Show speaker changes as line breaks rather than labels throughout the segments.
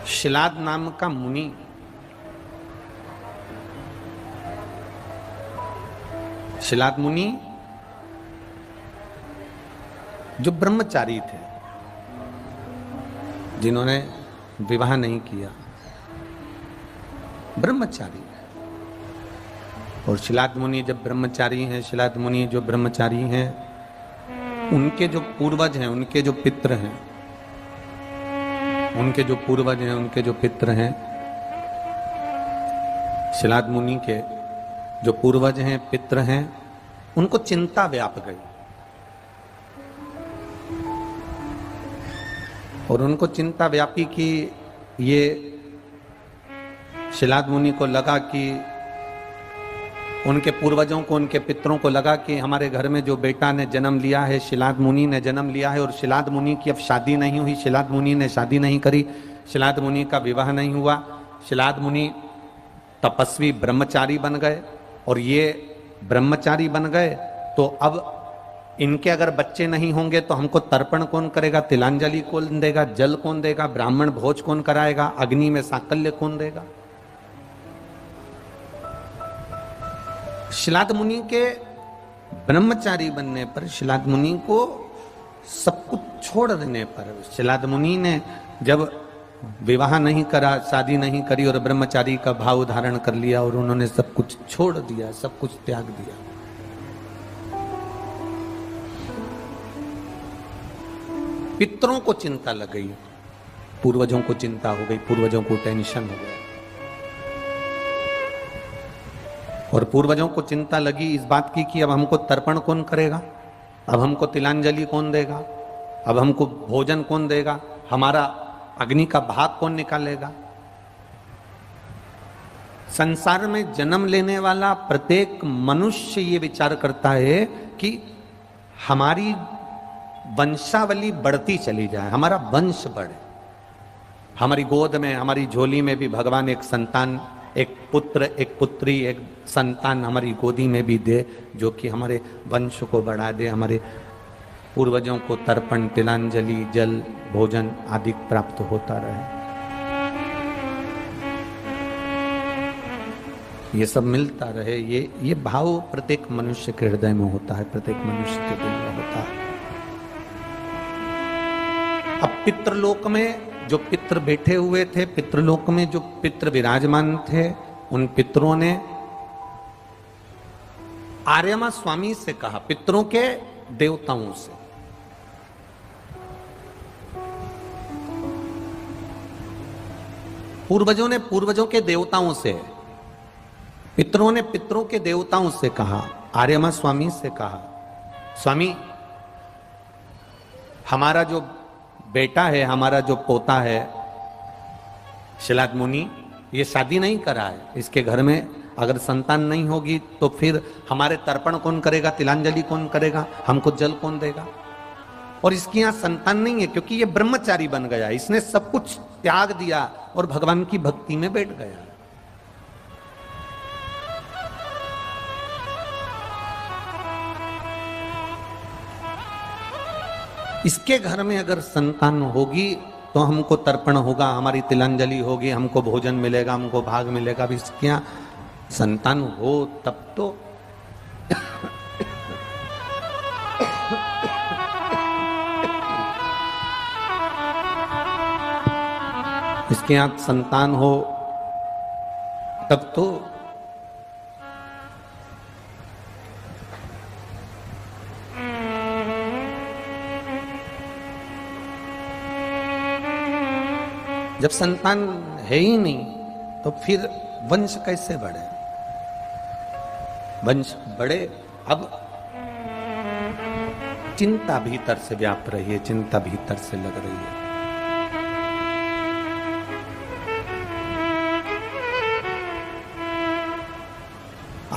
शिलाद नाम का मुनि शिलाद मुनि जो ब्रह्मचारी थे, जिन्होंने विवाह नहीं किया, ब्रह्मचारी। और शिलाद मुनि जब ब्रह्मचारी हैं, शिलाद मुनि जो ब्रह्मचारी हैं, उनके जो पूर्वज हैं, उनके जो पितृ हैं, उनके जो पूर्वज हैं, उनके जो पितृ हैं, शिलाद मुनि के जो पूर्वज हैं, पितृ हैं, उनको चिंता व्याप गई। और उनको चिंता व्यापी कि ये शिलाद मुनि को लगा कि उनके पूर्वजों को, उनके पितरों को लगा कि हमारे घर में जो बेटा ने जन्म लिया है, शिलाद मुनि ने जन्म लिया है, और शिलाद मुनि की अब शादी नहीं हुई, शिलाद मुनि ने शादी नहीं करी, शिलाद मुनि का विवाह नहीं हुआ, शिलाद मुनि तपस्वी ब्रह्मचारी बन गए। और ये ब्रह्मचारी बन गए तो अब इनके अगर बच्चे नहीं होंगे तो हमको तर्पण कौन करेगा, तिलांजलि कौन देगा, जल कौन देगा, ब्राह्मण भोज कौन कराएगा, अग्नि में साकल्य कौन देगा। शिलाद मुनि के ब्रह्मचारी बनने पर, शिलाद मुनि को सब कुछ छोड़ देने पर, शिलाद मुनि ने जब विवाह नहीं करा, शादी नहीं करी और ब्रह्मचारी का भाव धारण कर लिया और उन्होंने सब कुछ छोड़ दिया, सब कुछ त्याग दिया, पितरों को चिंता लग गई, पूर्वजों को चिंता हो गई, पूर्वजों को टेंशन हो गया। और पूर्वजों को चिंता लगी इस बात की कि अब हमको तर्पण कौन करेगा, अब हमको तिलांजलि कौन देगा, अब हमको भोजन कौन देगा, हमारा अग्नि का भाग कौन निकालेगा। संसार में जन्म लेने वाला प्रत्येक मनुष्य ये विचार करता है कि हमारी वंशावली बढ़ती चली जाए, हमारा वंश बढ़े, हमारी गोद में, हमारी झोली में भी भगवान एक संतान, एक पुत्र, एक पुत्री, एक संतान हमारी गोदी में भी दे, जो कि हमारे वंश को बढ़ा दे, हमारे पूर्वजों को तर्पण, तिलांजलि, जल, भोजन आदि प्राप्त होता रहे। ये सब मिलता रहे, ये भाव प्रत्येक मनुष्य के हृदय में होता है, प्रत्येक मनुष्य के दिल में होता है। अब पितृलोक में जो पितृ बैठे हुए थे, पितृलोक में जो पितृ विराजमान थे, उन पितरों ने आर्यमा स्वामी से कहा, पितरों के देवताओं से, पूर्वजों ने पूर्वजों के देवताओं से, पितरों ने पितरों के देवताओं से कहा, आर्यमा स्वामी से कहा, स्वामी हमारा जो बेटा है, हमारा जो पोता है शिलाद मुनि, ये शादी नहीं करा है, इसके घर में अगर संतान नहीं होगी तो फिर हमारे तर्पण कौन करेगा, तिलांजलि कौन करेगा, हमको जल कौन देगा। और इसकी यहां संतान नहीं है क्योंकि ये ब्रह्मचारी बन गया, इसने सब कुछ त्याग दिया और भगवान की भक्ति में बैठ गया। इसके घर में अगर संतान होगी तो हमको तर्पण होगा, हमारी तिलांजलि होगी, हमको भोजन मिलेगा, हमको भाग मिलेगा। अब इसके यहाँ संतान हो तब तो इसके यहाँ संतान हो तब तो जब संतान है ही नहीं तो फिर वंश कैसे बढ़े, वंश बढ़े। अब चिंता भीतर से व्याप रही है, चिंता भीतर से लग रही है।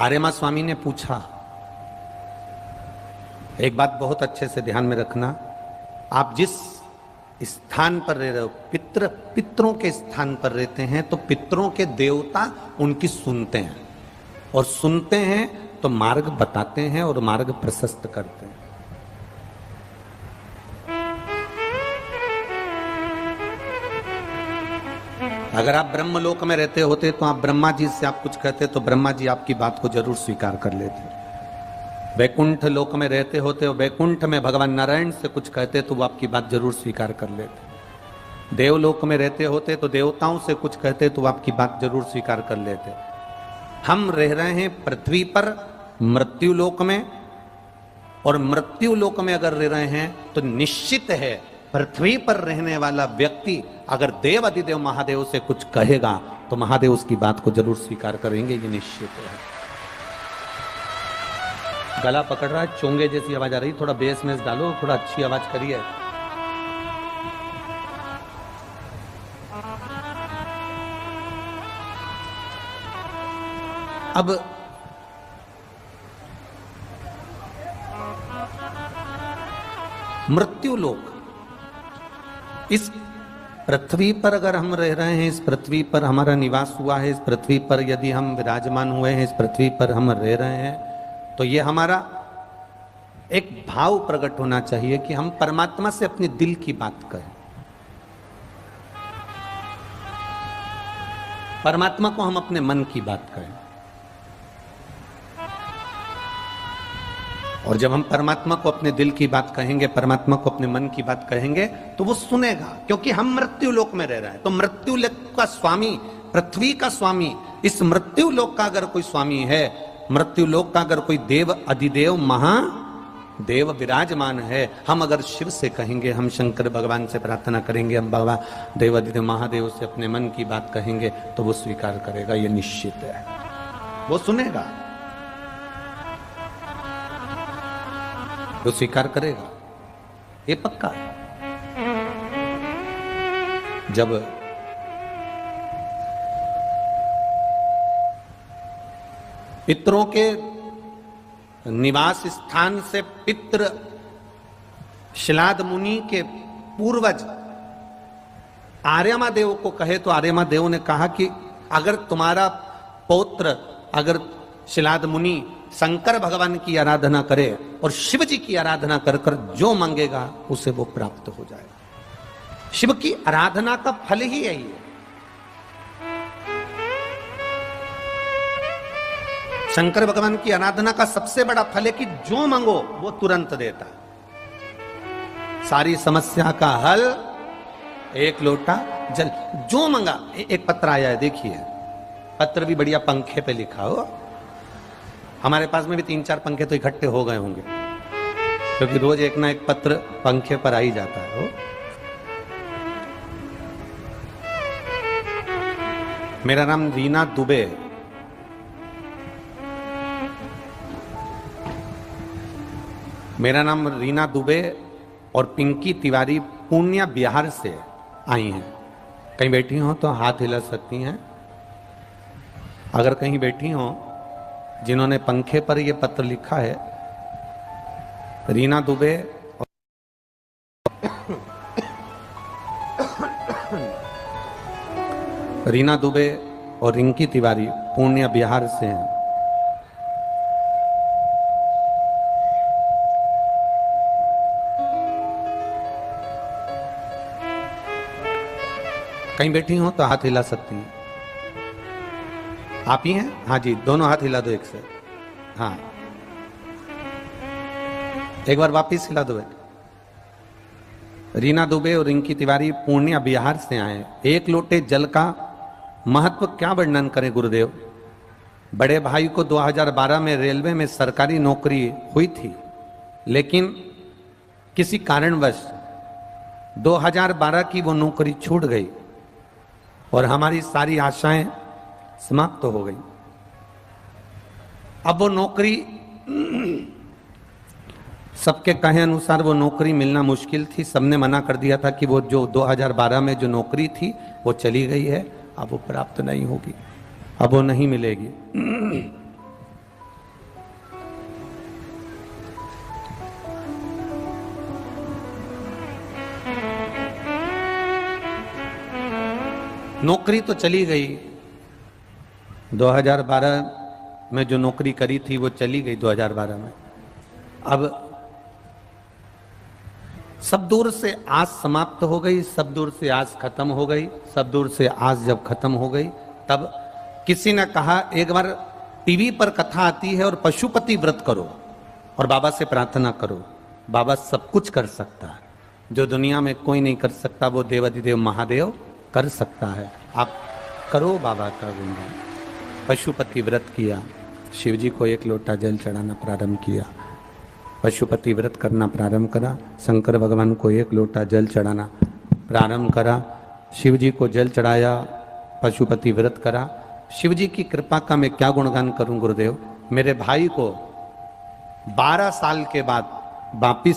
आर्यमा स्वामी ने पूछा, एक बात बहुत अच्छे से ध्यान में रखना, आप जिस स्थान पर रह रहे हो, पितरों के स्थान पर रहते हैं, तो पितरों के देवता उनकी सुनते हैं, और सुनते हैं तो मार्ग बताते हैं और मार्ग प्रशस्त करते हैं। अगर आप ब्रह्मलोक में रहते होते तो आप ब्रह्मा जी से आप कुछ कहते तो ब्रह्मा जी आपकी बात को जरूर स्वीकार कर लेते। वैकुंठ लोक में रहते होते और वैकुंठ में भगवान नारायण से कुछ कहते तो वो आपकी बात जरूर स्वीकार कर लेते। देवलोक में रहते होते तो देवताओं से कुछ कहते तो वो आपकी बात जरूर स्वीकार कर लेते। हम रह रहे हैं पृथ्वी पर मृत्यु लोक में, और मृत्यु लोक में अगर रह रहे हैं तो निश्चित है पृथ्वी पर रहने वाला व्यक्ति अगर देव अधिदेव महादेव से कुछ कहेगा तो महादेव उसकी बात को जरूर स्वीकार करेंगे, ये निश्चित है। गला पकड़ रहा है, चोंगे जैसी आवाज आ रही, थोड़ा बेस में डालो, थोड़ा अच्छी आवाज करिए। अब मृत्यु लोक, इस पृथ्वी पर अगर हम रह रहे हैं, इस पृथ्वी पर हमारा निवास हुआ है, इस पृथ्वी पर यदि हम विराजमान हुए हैं, इस पृथ्वी पर हम रह रहे हैं, तो ये हमारा एक भाव प्रकट होना चाहिए कि हम परमात्मा से अपने दिल की बात करें। परमात्मा को हम अपने मन की बात करें। और जब हम परमात्मा को अपने दिल की बात कहेंगे, परमात्मा को अपने मन की बात कहेंगे, तो वो सुनेगा, क्योंकि हम मृत्यु लोक में रह रहे हैं। तो मृत्यु लोक का स्वामी, पृथ्वी का स्वामी, इस मृत्यु लोक का अगर कोई स्वामी है, मृत्यु लोक का अगर कोई देव अधिदेव महादेव विराजमान है, हम अगर शिव से कहेंगे, हम शंकर भगवान से प्रार्थना करेंगे, हम बाबा देव अधिदेव महादेव से अपने मन की बात कहेंगे, तो वो स्वीकार करेगा, ये निश्चित है, वो सुनेगा, वो स्वीकार करेगा, ये पक्का है। जब पितरों के निवास स्थान से पितृ शिलाद मुनि के पूर्वज आर्यमा देव को कहे, तो आर्यमा देव ने कहा कि अगर तुम्हारा पौत्र, अगर शिलाद मुनि शंकर भगवान की आराधना करे और शिव जी की आराधना कर कर जो मांगेगा उसे वो प्राप्त हो जाएगा। शिव की आराधना का फल ही यही है। शंकर भगवान की आराधना का सबसे बड़ा फल है कि जो मांगो वो तुरंत देता। सारी समस्या का हल एक लोटा जल, जो मांगा। एक पत्र आया है, देखिए, पत्र भी बढ़िया पंखे पे लिखा हो। हमारे पास में भी 3-4 पंखे तो इकट्ठे हो गए होंगे, क्योंकि रोज एक ना एक पत्र पंखे पर आ ही जाता है। मेरा नाम रीना दुबे, मेरा नाम रीना दुबे और पिंकी तिवारी पूर्णिया बिहार से आई हैं। कहीं बैठी हो तो हाथ हिला सकती हैं। अगर कहीं बैठी हो जिन्होंने पंखे पर ये पत्र लिखा है, रीना दुबे रीना दुबे और रिंकी तिवारी पूर्णिया बिहार से हैं। कहीं बैठी हो तो हाथ हिला सकती हैं। आप ही हैं? हाँ जी, दोनों हाथ हिला दो एक से। हाँ, एक बार वापिस हिला दो बेटा। रीना दुबे और रिंकी तिवारी पूर्णिया बिहार से आए। एक लोटे जल का महत्व क्या वर्णन करें गुरुदेव। बड़े भाई को 2012 में रेलवे में सरकारी नौकरी हुई थी, लेकिन किसी कारणवश 2012 की वो नौकरी छूट गई और हमारी सारी आशाएं समाप्त हो गई। अब वो नौकरी, सबके कहे अनुसार वो नौकरी मिलना मुश्किल थी। सबने मना कर दिया था कि वो जो 2012 में जो नौकरी थी वो चली गई है, अब वो प्राप्त नहीं होगी, अब वो नहीं मिलेगी। नौकरी तो चली गई, 2012 में जो नौकरी करी थी वो चली गई 2012 में। अब सब दूर से आस समाप्त हो गई, सब दूर से आस खत्म हो गई। सब दूर से आस जब खत्म हो गई तब किसी ने कहा एक बार टीवी पर कथा आती है और पशुपति व्रत करो और बाबा से प्रार्थना करो, बाबा सब कुछ कर सकता है, जो दुनिया में कोई नहीं कर सकता वो देवाधिदेव महादेव कर सकता है, आप करो बाबा का गुणगान। पशुपति व्रत किया, शिव जी को 1 लोटा जल चढ़ाना प्रारंभ किया, पशुपति व्रत करना प्रारंभ करा, शंकर भगवान को 1 लोटा जल चढ़ाना प्रारंभ करा, शिव जी को जल चढ़ाया, पशुपति व्रत करा। शिव जी की कृपा का मैं क्या गुणगान करूं गुरुदेव। मेरे भाई को 12 साल के बाद वापिस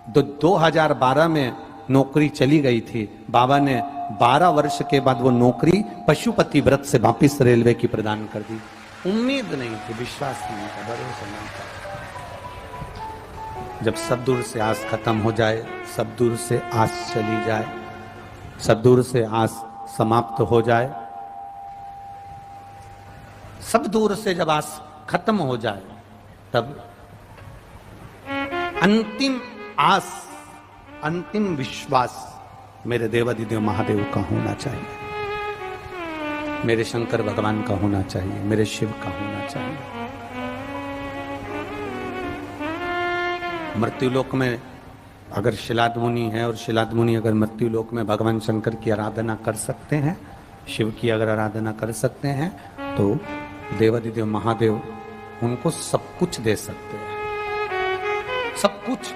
2012 में नौकरी चली गई थी, बाबा ने 12 वर्ष के बाद वो नौकरी पशुपति व्रत से वापिस रेलवे की प्रदान कर दी। उम्मीद नहीं थी, विश्वास नहीं था, भरोसा नहीं था। जब सब दूर से आस खत्म हो जाए, सब दूर से आस चली जाए, सब दूर से आस समाप्त हो जाए, सब दूर से जब आस खत्म हो जाए तब अंतिम आस, अंतिम विश्वास मेरे देवाधिदेव महादेव का होना चाहिए, मेरे शंकर भगवान का होना चाहिए, मेरे शिव का होना चाहिए। मृत्युलोक में अगर शिलाद मुनि है और शिलाद मुनि अगर मृत्युलोक में भगवान शंकर की आराधना कर सकते हैं, शिव की अगर आराधना कर सकते हैं, तो देवाधिदेव महादेव उनको सब कुछ दे सकते हैं, सब कुछ।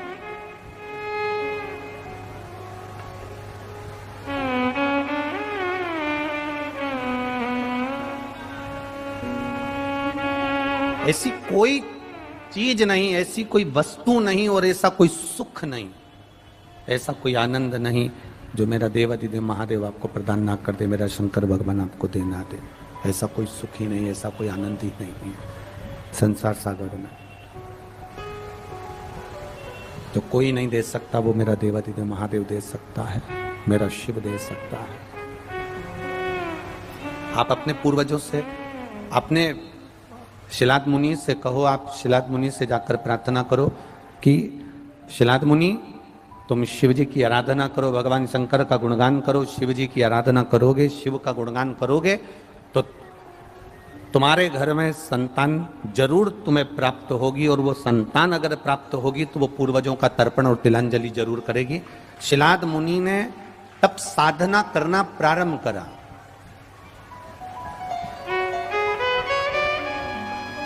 ऐसी कोई चीज नहीं, ऐसी कोई वस्तु नहीं और ऐसा कोई सुख नहीं, ऐसा कोई आनंद नहीं जो मेरा देवाधिदेव महादेव आपको प्रदान ना कर दे, मेरा शंकर भगवान आपको दे ना दे। ऐसा कोई सुख ही नहीं, ऐसा कोई आनंद ही नहीं है संसार सागर में। तो कोई नहीं दे सकता, वो मेरा देवाधिदेव महादेव दे सकता है, मेरा शिव दे सकता है। आप अपने पूर्वजों से, अपने शिलाद मुनि से कहो, आप शिलाद मुनि से जाकर प्रार्थना करो कि शिलाद मुनि तुम शिव जी की आराधना करो, भगवान शंकर का गुणगान करो। शिव जी की आराधना करोगे, शिव का गुणगान करोगे तो तुम्हारे घर में संतान जरूर तुम्हें प्राप्त होगी, और वो संतान अगर प्राप्त होगी तो वो पूर्वजों का तर्पण और तिलांजलि जरूर करेगी। शिलाद मुनि ने तब साधना करना प्रारंभ करा।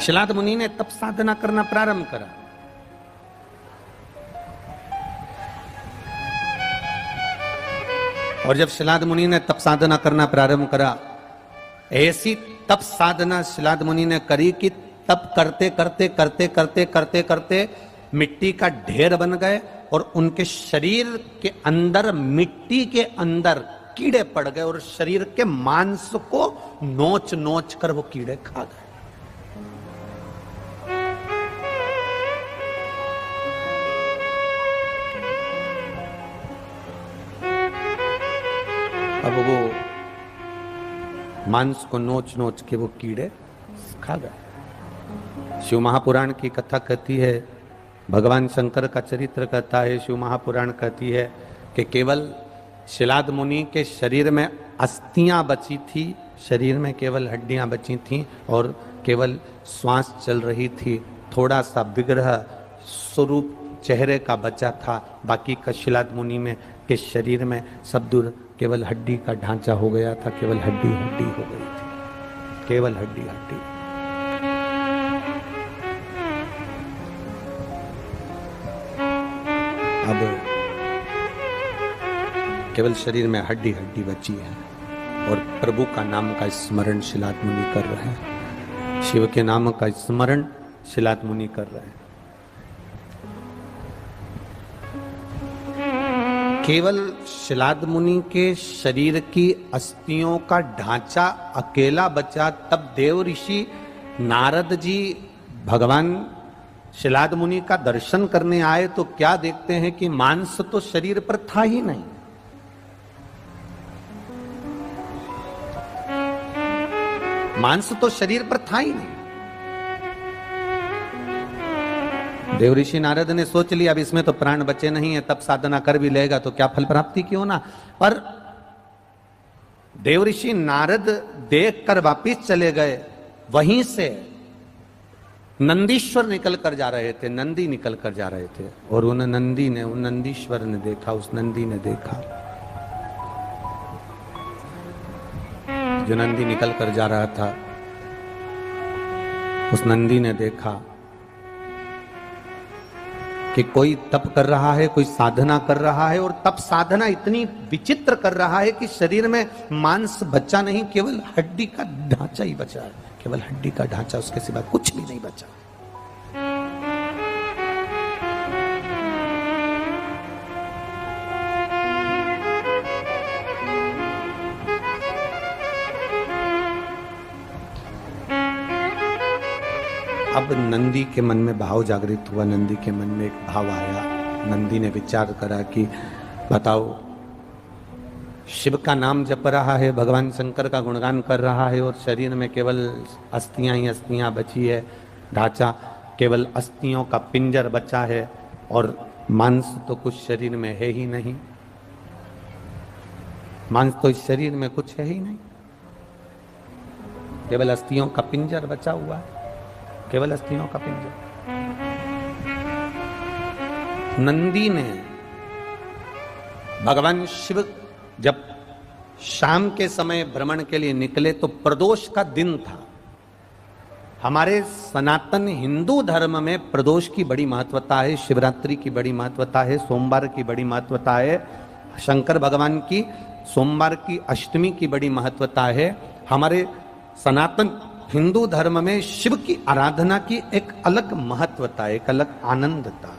शिलाद मुनि ने तब साधना करना प्रारंभ करा। और जब शिलाद मुनि ने तप साधना करना प्रारंभ करा, ऐसी तप साधना शिलाद मुनि ने करी कि तप करते करते करते करते करते करते मिट्टी का ढेर बन गए और उनके शरीर के अंदर, मिट्टी के अंदर कीड़े पड़ गए और शरीर के मांस को नोच नोच कर वो कीड़े खा गए। अब वो मांस को नोच नोच के वो कीड़े खा गए। शिव महापुराण की कथा कहती है, भगवान शंकर का चरित्र कहता है, शिव महापुराण कहती है कि केवल शिलाद मुनि के शरीर में अस्थियां बची थी, शरीर में केवल हड्डियां बची थीं और केवल श्वास चल रही थी। थोड़ा सा विग्रह स्वरूप चेहरे का बचा था, बाकी का शिलाद मुनि में के शरीर में सब दूर केवल हड्डी का ढांचा हो गया था, केवल हड्डी हड्डी हो गई थी, केवल हड्डी हड्डी। अब केवल शरीर में हड्डी हड्डी बची है और प्रभु का नाम का स्मरण शिलाद मुनि कर रहे हैं, शिव के नाम का स्मरण शिलाद मुनि कर रहे हैं। केवल शिलाद मुनि के शरीर की अस्थियों का ढांचा अकेला बचा, तब देव ऋषि नारद जी भगवान शिलाद मुनि का दर्शन करने आए तो क्या देखते हैं कि मांस तो शरीर पर था ही नहीं। मांस तो शरीर पर था ही नहीं। देवऋषि नारद ने सोच लिया अब इसमें तो प्राण बचे नहीं है, तब साधना कर भी लेगा तो क्या फल प्राप्ति क्यों ना। पर देवऋषि नारद देखकर वापिस चले गए। वहीं से नंदीश्वर निकल कर जा रहे थे, नंदी निकल कर जा रहे थे, और उन नंदीश्वर ने देखा, उस नंदी ने देखा, जो नंदी निकल कर जा रहा था, उस नंदी ने देखा कि कोई तप कर रहा है, कोई साधना कर रहा है, और तप साधना इतनी विचित्र कर रहा है कि शरीर में मांस बचा नहीं, केवल हड्डी का ढांचा ही बचा है, केवल हड्डी का ढांचा, उसके सिवा कुछ भी नहीं बचा। अब नंदी के मन में भाव जागृत हुआ, नंदी के मन में एक भाव आया। नंदी ने विचार करा कि बताओ, शिव का नाम जप रहा है, भगवान शंकर का गुणगान कर रहा है, और शरीर में केवल अस्थियां ही अस्थियां बची है, ढांचा केवल अस्थियों का पिंजर बचा है, और मांस तो कुछ शरीर में है ही नहीं, मांस तो इस शरीर में कुछ है ही नहीं, केवल अस्थियों का पिंजर बचा हुआ है, केवल अस्थियों का पिंजर। नंदी ने, भगवान शिव जब शाम के समय भ्रमण के लिए निकले तो प्रदोष का दिन था। हमारे सनातन हिंदू धर्म में प्रदोष की बड़ी महत्वता है, शिवरात्रि की बड़ी महत्वता है, सोमवार की बड़ी महत्वता है, शंकर भगवान की सोमवार की अष्टमी की बड़ी महत्वता है। हमारे सनातन हिंदू धर्म में शिव की आराधना की एक अलग महत्वता, एक अलग आनंद था,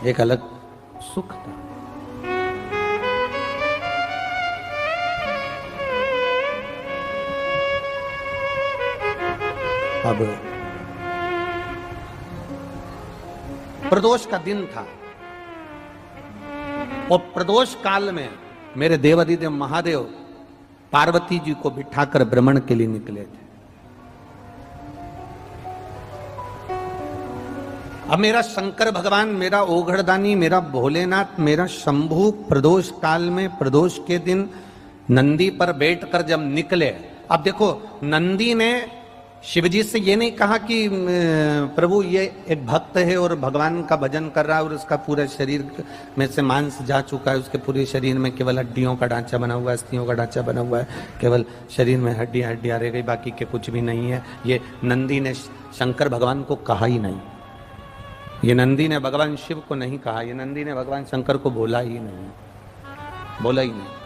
एक अलग सुख था। अब प्रदोष का दिन था, और प्रदोष काल में मेरे देवाधिदेव महादेव पार्वती जी को बिठाकर भ्रमण के लिए निकले थे। अब मेरा शंकर भगवान, मेरा ओघड़दानी, मेरा भोलेनाथ, मेरा शंभू प्रदोष काल में, प्रदोष के दिन नंदी पर बैठकर जब निकले। अब देखो, नंदी ने शिवजी से ये नहीं कहा कि प्रभु ये एक भक्त है और भगवान का भजन कर रहा है और उसका पूरा शरीर में से मांस जा चुका है, उसके पूरे शरीर में केवल हड्डियों का ढांचा बना हुआ है, अस्थियों का ढांचा बना हुआ है, केवल शरीर में हड्डियां रह गई, बाकी के कुछ भी नहीं है। ये नंदी ने शंकर भगवान को कहा ही नहीं, ये नंदी ने भगवान शिव को नहीं कहा, ये नंदी ने भगवान शंकर को बोला ही नहीं, बोला ही नहीं।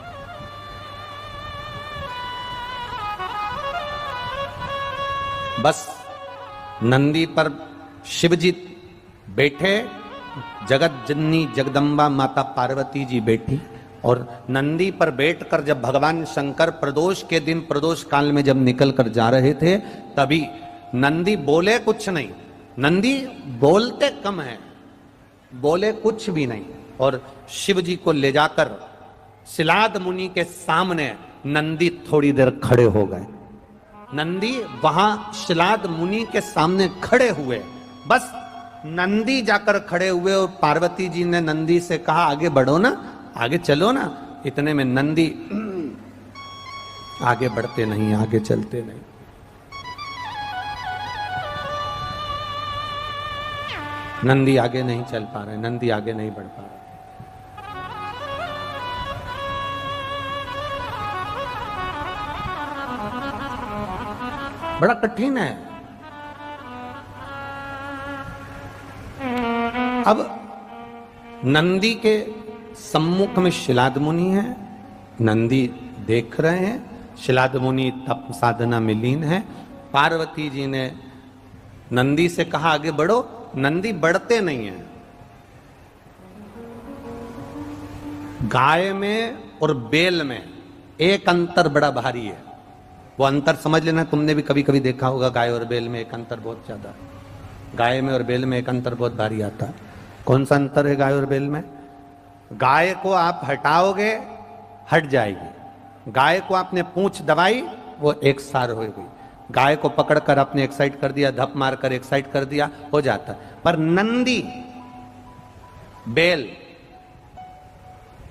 बस नंदी पर शिवजी बैठे, जगत जननी जगदम्बा माता पार्वती जी बैठी, और नंदी पर बैठकर जब भगवान शंकर प्रदोष के दिन, प्रदोष काल में जब निकल कर जा रहे थे, तभी नंदी बोले कुछ नहीं, नंदी बोलते कम है, बोले कुछ भी नहीं, और शिव जी को ले जाकर शिलाद मुनि के सामने नंदी थोड़ी देर खड़े हो गए। नंदी वहां शिलाद मुनि के सामने खड़े हुए, बस नंदी जाकर खड़े हुए, और पार्वती जी ने नंदी से कहा आगे बढ़ो ना, आगे चलो ना। इतने में नंदी आगे बढ़ते नहीं, आगे चलते नहीं। नंदी आगे नहीं चल पा रहे, नंदी आगे नहीं बढ़ पा रहे। बड़ा कठिन है। अब नंदी के सम्मुख में शिलाद मुनि है, नंदी देख रहे हैं, शिलाद मुनि तप साधना में लीन है। पार्वती जी ने नंदी से कहा आगे बढ़ो, नंदी बढ़ते नहीं है। गाय में और बैल में एक अंतर बड़ा भारी है, वो अंतर समझ लेना। तुमने भी कभी कभी देखा होगा, गाय और बैल में एक अंतर बहुत ज्यादा, गाय में और बैल में एक अंतर बहुत भारी आता है। कौन सा अंतर है गाय और बैल में? गाय को आप हटाओगे हट जाएगी, गाय को आपने पूंछ दबाई वो एक सार हो गई। गाय को पकड़कर अपने एक्साइट कर दिया, धप मार कर एक्साइट कर दिया, हो जाता। पर नंदी, बैल,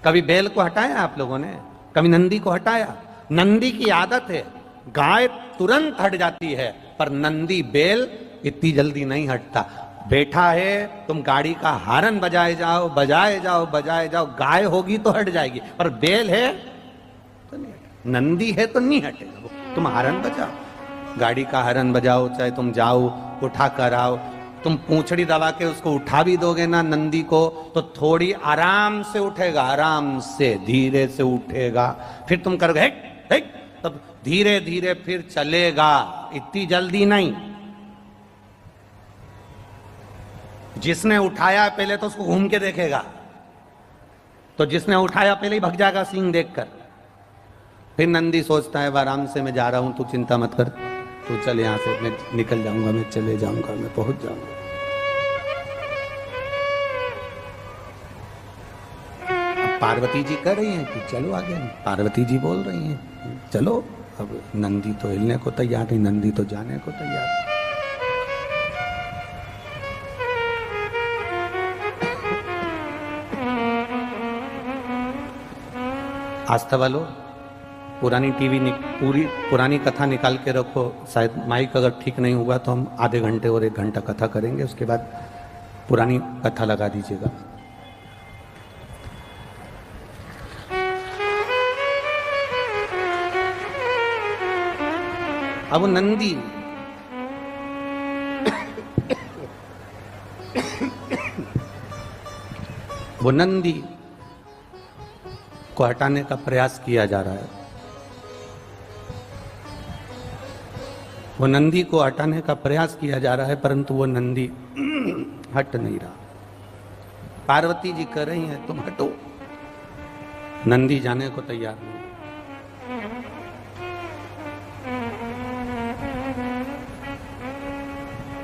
कभी बैल को हटाया आप लोगों ने? कभी नंदी को हटाया? नंदी की आदत है, गाय तुरंत हट जाती है, पर नंदी, बैल इतनी जल्दी नहीं हटता। बैठा है, तुम गाड़ी का हारन बजाए जाओ, बजाए जाओ, बजाए जाओ, गाय होगी तो हट जाएगी, पर बैल है तो नहीं हटेगा, नंदी है तो नहीं हटेगा। तुम हारन बजाओ, गाड़ी का हारन बजाओ, चाहे तुम जाओ उठा कर आओ, तुम पूंछड़ी दबा के उसको उठा भी दोगे ना नंदी को, तो थोड़ी आराम से उठेगा, आराम से धीरे से उठेगा। फिर तुम करोगे हेट हेट, तब धीरे धीरे फिर चलेगा, इतनी जल्दी नहीं। जिसने उठाया पहले तो उसको घूम के देखेगा, तो जिसने उठाया पहले ही भग जाएगा सींग देखकर। फिर नंदी सोचता है आराम से मैं जा रहा हूं, तू चिंता मत कर, तू चल यहां से, मैं निकल जाऊंगा, मैं चले जाऊंगा, मैं पहुंच जाऊंगा। अब पार्वती जी कह रही हैं कि चलो आगे, पार्वती जी बोल रही हैं चलो। अब नंदी तो हिलने को तैयार नहीं, नंदी तो जाने को तैयार नहीं। आस्था वालों, पुरानी टीवी पूरी पुरानी कथा निकाल के रखो, शायद माइक अगर ठीक नहीं हुआ तो हम आधे घंटे और 1 घंटा कथा करेंगे, उसके बाद पुरानी कथा लगा दीजिएगा। अब नंदी वो नंदी को हटाने का प्रयास किया जा रहा है, वो नंदी को हटाने का प्रयास किया जा रहा है, परंतु वो नंदी हट नहीं रहा। पार्वती जी कह रही हैं तुम हटो, नंदी जाने को तैयार नहीं।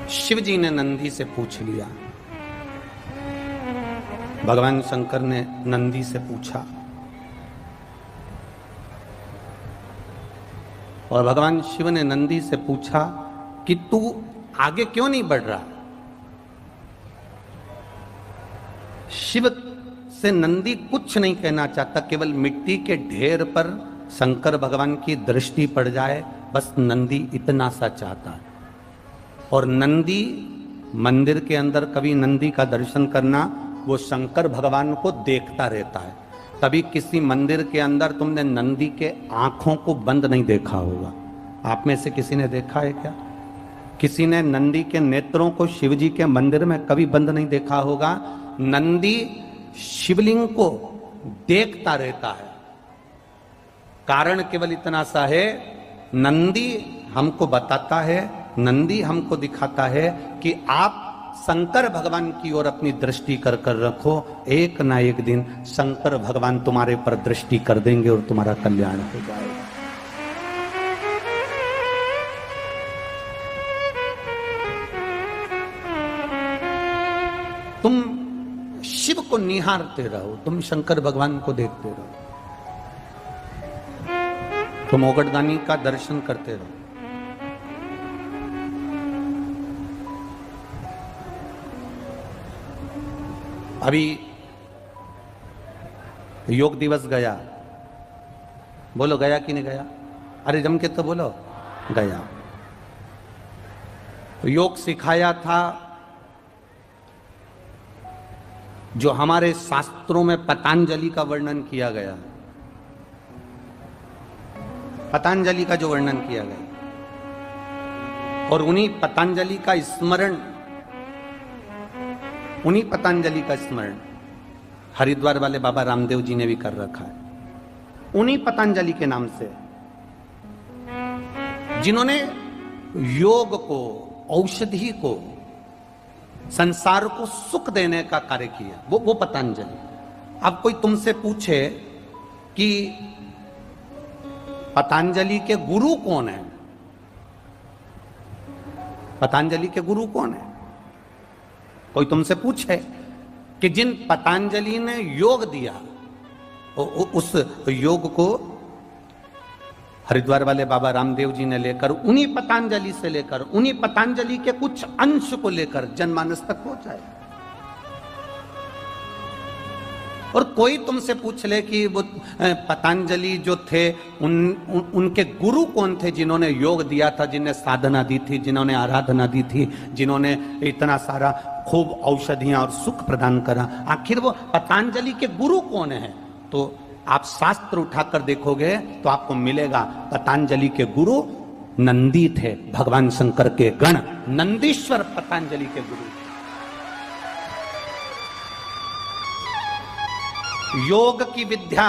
शिव जी ने नंदी से पूछ लिया, भगवान शंकर ने नंदी से पूछा, और भगवान शिव ने नंदी से पूछा कि तू आगे क्यों नहीं बढ़ रहा। शिव से नंदी कुछ नहीं कहना चाहता, केवल मिट्टी के ढेर पर शंकर भगवान की दृष्टि पड़ जाए, बस नंदी इतना सा चाहता है। और नंदी मंदिर के अंदर कभी नंदी का दर्शन करना, वो शंकर भगवान को देखता रहता है। कभी किसी मंदिर के अंदर तुमने नंदी के आंखों को बंद नहीं देखा होगा, आप में से किसी ने देखा है क्या? किसी ने नंदी के नेत्रों को शिवजी के मंदिर में कभी बंद नहीं देखा होगा। नंदी शिवलिंग को देखता रहता है, कारण केवल इतना सा है, नंदी हमको बताता है, नंदी हमको दिखाता है कि आप शंकर भगवान की ओर अपनी दृष्टि कर कर रखो, एक ना एक दिन शंकर भगवान तुम्हारे पर दृष्टि कर देंगे और तुम्हारा कल्याण हो जाएगा। तुम शिव को निहारते रहो, तुम शंकर भगवान को देखते रहो, तुम ओगटदानी का दर्शन करते रहो। अभी योग दिवस गया, बोलो गया कि नहीं गया? अरे जम के तो बोलो गया। योग सिखाया था जो हमारे शास्त्रों में पतंजलि का वर्णन किया गया, पतंजलि का जो वर्णन किया गया, और उन्हीं पतंजलि का स्मरण, उन्हीं पतंजलि का स्मरण हरिद्वार वाले बाबा रामदेव जी ने भी कर रखा है। उन्हीं पतंजलि के नाम से, जिन्होंने योग को, औषधि को, संसार को सुख देने का कार्य किया, वो पतंजलि। अब कोई तुमसे पूछे कि पतंजलि के गुरु कौन है, पतंजलि के गुरु कौन है? कोई तुमसे पूछे कि जिन पतंजलि ने योग दिया, उस योग को हरिद्वार वाले बाबा रामदेव जी ने लेकर, उन्हीं पतंजलि से लेकर, उन्हीं पतंजलि के कुछ अंश को लेकर जनमानस तक पहुंचाए। और कोई तुमसे पूछ ले कि वो पतंजलि जो थे उनके गुरु कौन थे, जिन्होंने योग दिया था, जिन्हें साधना दी थी, जिन्होंने आराधना दी थी, जिन्होंने इतना सारा खूब औषधियां और सुख प्रदान करा, आखिर वो पतंजलि के गुरु कौन है? तो आप शास्त्र उठाकर देखोगे तो आपको मिलेगा पतंजलि के गुरु नंदी थे, भगवान शंकर के गण नंदीश्वर पतंजलि के गुरु। योग की विद्या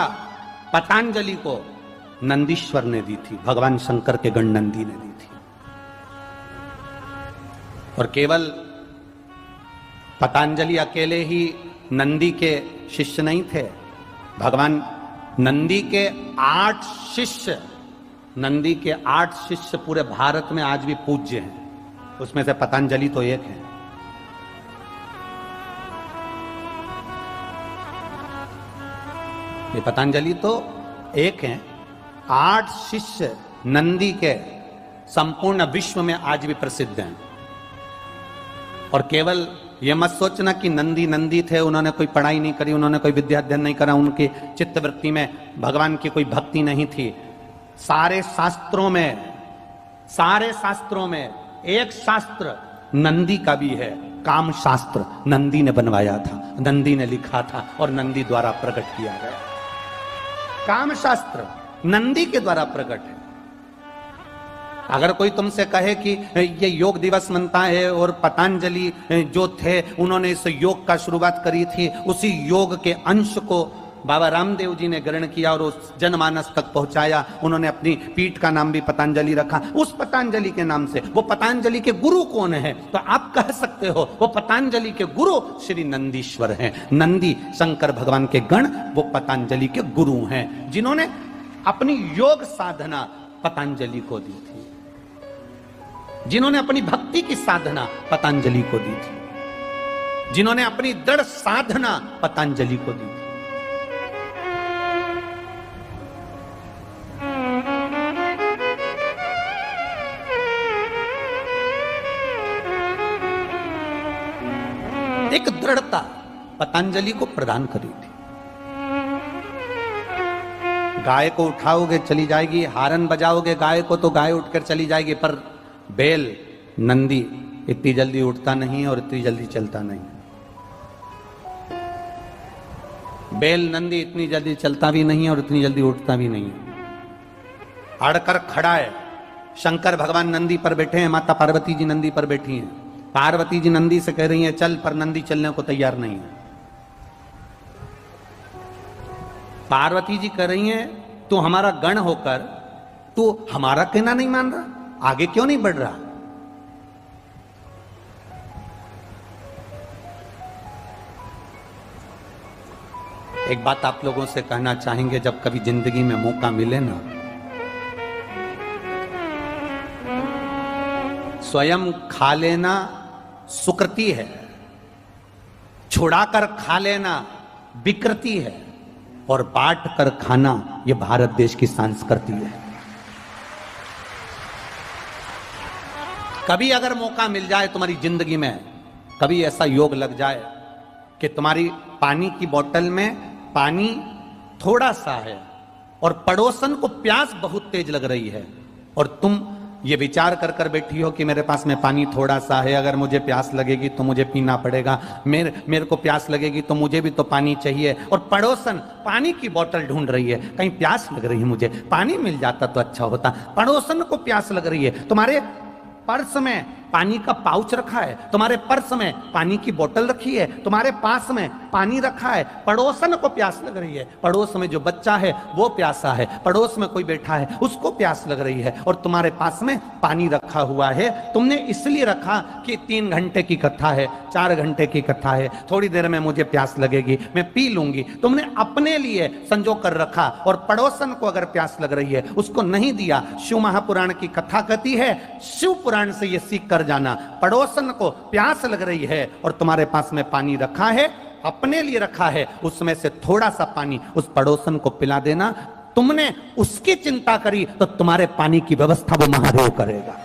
पतंजलि को नंदीश्वर ने दी थी, भगवान शंकर के गण नंदी ने दी थी। और केवल पतंजलि अकेले ही नंदी के शिष्य नहीं थे, भगवान नंदी के 8 शिष्य, नंदी के 8 शिष्य पूरे भारत में आज भी पूज्य हैं, उसमें से पतंजलि तो एक है। ये पतंजलि तो एक है, 8 शिष्य नंदी के संपूर्ण विश्व में आज भी प्रसिद्ध हैं। और केवल ये मत सोचना कि नंदी नंदी थे, उन्होंने कोई पढ़ाई नहीं करी, उन्होंने कोई विद्या अध्ययन नहीं करा, उनकी चित्तवृत्ति में भगवान की कोई भक्ति नहीं थी। सारे शास्त्रों में एक शास्त्र नंदी का भी है, काम शास्त्र नंदी ने बनवाया था, नंदी ने लिखा था और नंदी द्वारा प्रकट किया गया। काम शास्त्र नंदी के द्वारा प्रकट है। अगर कोई तुमसे कहे कि ये योग दिवस मनता है और पतंजलि जो थे उन्होंने इस योग का शुरुआत करी थी, उसी योग के अंश को बाबा रामदेव जी ने ग्रहण किया और उस जनमानस तक पहुंचाया, उन्होंने अपनी पीठ का नाम भी पतंजलि रखा, उस पतंजलि के नाम से। वो पतंजलि के गुरु कौन है? तो आप कह सकते हो वो पतंजलि के गुरु श्री नंदीश्वर हैं। नंदी शंकर भगवान के गण वो पतंजलि के गुरु हैं, जिन्होंने अपनी योग साधना पतंजलि को दी थी, जिन्होंने अपनी भक्ति की साधना पतंजलि को दी थी, जिन्होंने अपनी दृढ़ साधना पतंजलि को दी थी। एक दृढ़ता पतंजलि को प्रदान करी थी। गाय को उठाओगे चली जाएगी, हारन बजाओगे गाय को तो गाय उठकर चली जाएगी, पर बैल नंदी इतनी जल्दी उठता नहीं और इतनी जल्दी चलता नहीं। बैल नंदी इतनी जल्दी चलता भी नहीं और इतनी जल्दी उठता भी नहीं। अड़कर खड़ा है, शंकर भगवान नंदी पर बैठे हैं, माता पार्वती जी नंदी पर बैठी हैं। पार्वती जी नंदी से कह रही हैं चल, पर नंदी चलने को तैयार नहीं है। पार्वती जी कह रही हैं तू हमारा गण होकर तू हमारा कहना नहीं मान रहा, आगे क्यों नहीं बढ़ रहा? एक बात आप लोगों से कहना चाहेंगे, जब कभी जिंदगी में मौका मिले ना, स्वयं खा लेना सुकृति है, छुड़ाकर खा लेना विकृति है, और बांट कर खाना यह भारत देश की संस्कृति है। कभी अगर मौका मिल जाए तुम्हारी जिंदगी में, कभी ऐसा योग लग जाए कि तुम्हारी पानी की बोतल में पानी थोड़ा सा है और पड़ोसन को प्यास बहुत तेज लग रही है, और तुम ये विचार कर कर बैठी हो कि मेरे पास में पानी थोड़ा सा है, अगर मुझे प्यास लगेगी तो मुझे पीना पड़ेगा, मेरे को प्यास लगेगी तो मुझे भी तो पानी चाहिए, और पड़ोसन पानी की बोतल ढूंढ रही है, कहीं प्यास लग रही है, मुझे पानी मिल जाता तो अच्छा होता। पड़ोसन को प्यास लग रही है, तुम्हारे पर्स में पानी का पाउच रखा है, तुम्हारे पर्स में पानी की बोतल रखी है, तुम्हारे पास में पानी रखा है, पड़ोसन को प्यास लग रही है, पड़ोस में जो बच्चा है वो प्यासा है, पड़ोस में कोई बैठा है उसको प्यास लग रही है, और तुम्हारे पास में पानी रखा हुआ है। तुमने इसलिए रखा कि 3 घंटे की कथा है, 4 घंटे की कथा है, थोड़ी देर में मुझे प्यास लगेगी, मैं पी लूंगी। तुमने अपने लिए संजो कर रखा, और पड़ोसन को अगर प्यास लग रही है उसको नहीं दिया। शिव महापुराण की कथा कहती है, शिव पुराण से ये सीख कर जाना, पड़ोसन को प्यास लग रही है और तुम्हारे पास में पानी रखा है, अपने लिए रखा है, उसमें से थोड़ा सा पानी उस पड़ोसन को पिला देना, तुमने उसकी चिंता करी तो तुम्हारे पानी की व्यवस्था वो महादेव करेगा।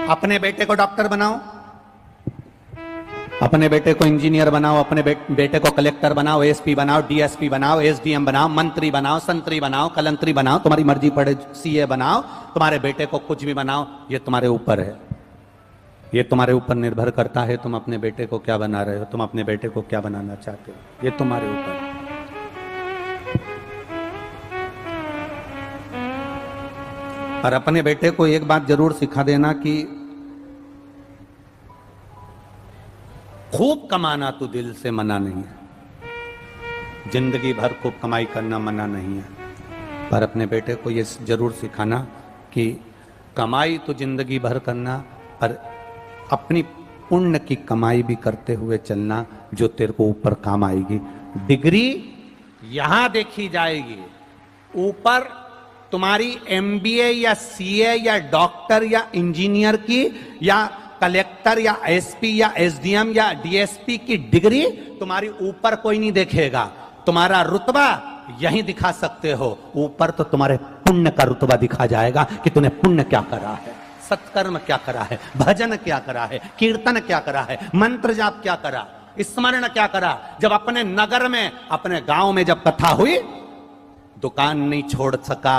अपने बेटे को डॉक्टर बनाओ, अपने बेटे को इंजीनियर बनाओ, अपने बेटे को कलेक्टर बनाओ, एसपी बनाओ, डीएसपी बनाओ, एसडीएम बनाओ, मंत्री बनाओ, संतरी बनाओ, कलंतरी बनाओ, तुम्हारी मर्जी पड़े, सीए बनाओ, तुम्हारे बेटे को कुछ भी बनाओ, ये तुम्हारे ऊपर है। ये तुम्हारे ऊपर निर्भर करता है तुम अपने बेटे को क्या बना रहे हो, तुम अपने बेटे को क्या बनाना चाहते हो, ये तुम्हारे ऊपर है। और अपने बेटे को एक बात जरूर सिखा देना कि खूब कमाना तो दिल से मना नहीं है, जिंदगी भर खूब कमाई करना मना नहीं है, पर अपने बेटे को ये जरूर सिखाना कि कमाई तो जिंदगी भर करना, पर अपनी पुण्य की कमाई भी करते हुए चलना जो तेरे को ऊपर काम आएगी। डिग्री यहां देखी जाएगी, ऊपर तुम्हारी एमबीए या सीए या डॉक्टर या इंजीनियर की या कलेक्टर या एसपी या एसडीएम या डीएसपी की डिग्री तुम्हारी ऊपर कोई नहीं देखेगा। तुम्हारा रुतबा यही दिखा सकते हो, ऊपर तो तुम्हारे पुण्य का रुतबा दिखा जाएगा कि तूने पुण्य क्या करा है, सत्कर्म क्या करा है, भजन क्या करा है, कीर्तन क्या करा है, मंत्र जाप क्या करा, स्मरण क्या करा। जब अपने नगर में, अपने गांव में जब कथा हुई, दुकान नहीं छोड़ सका,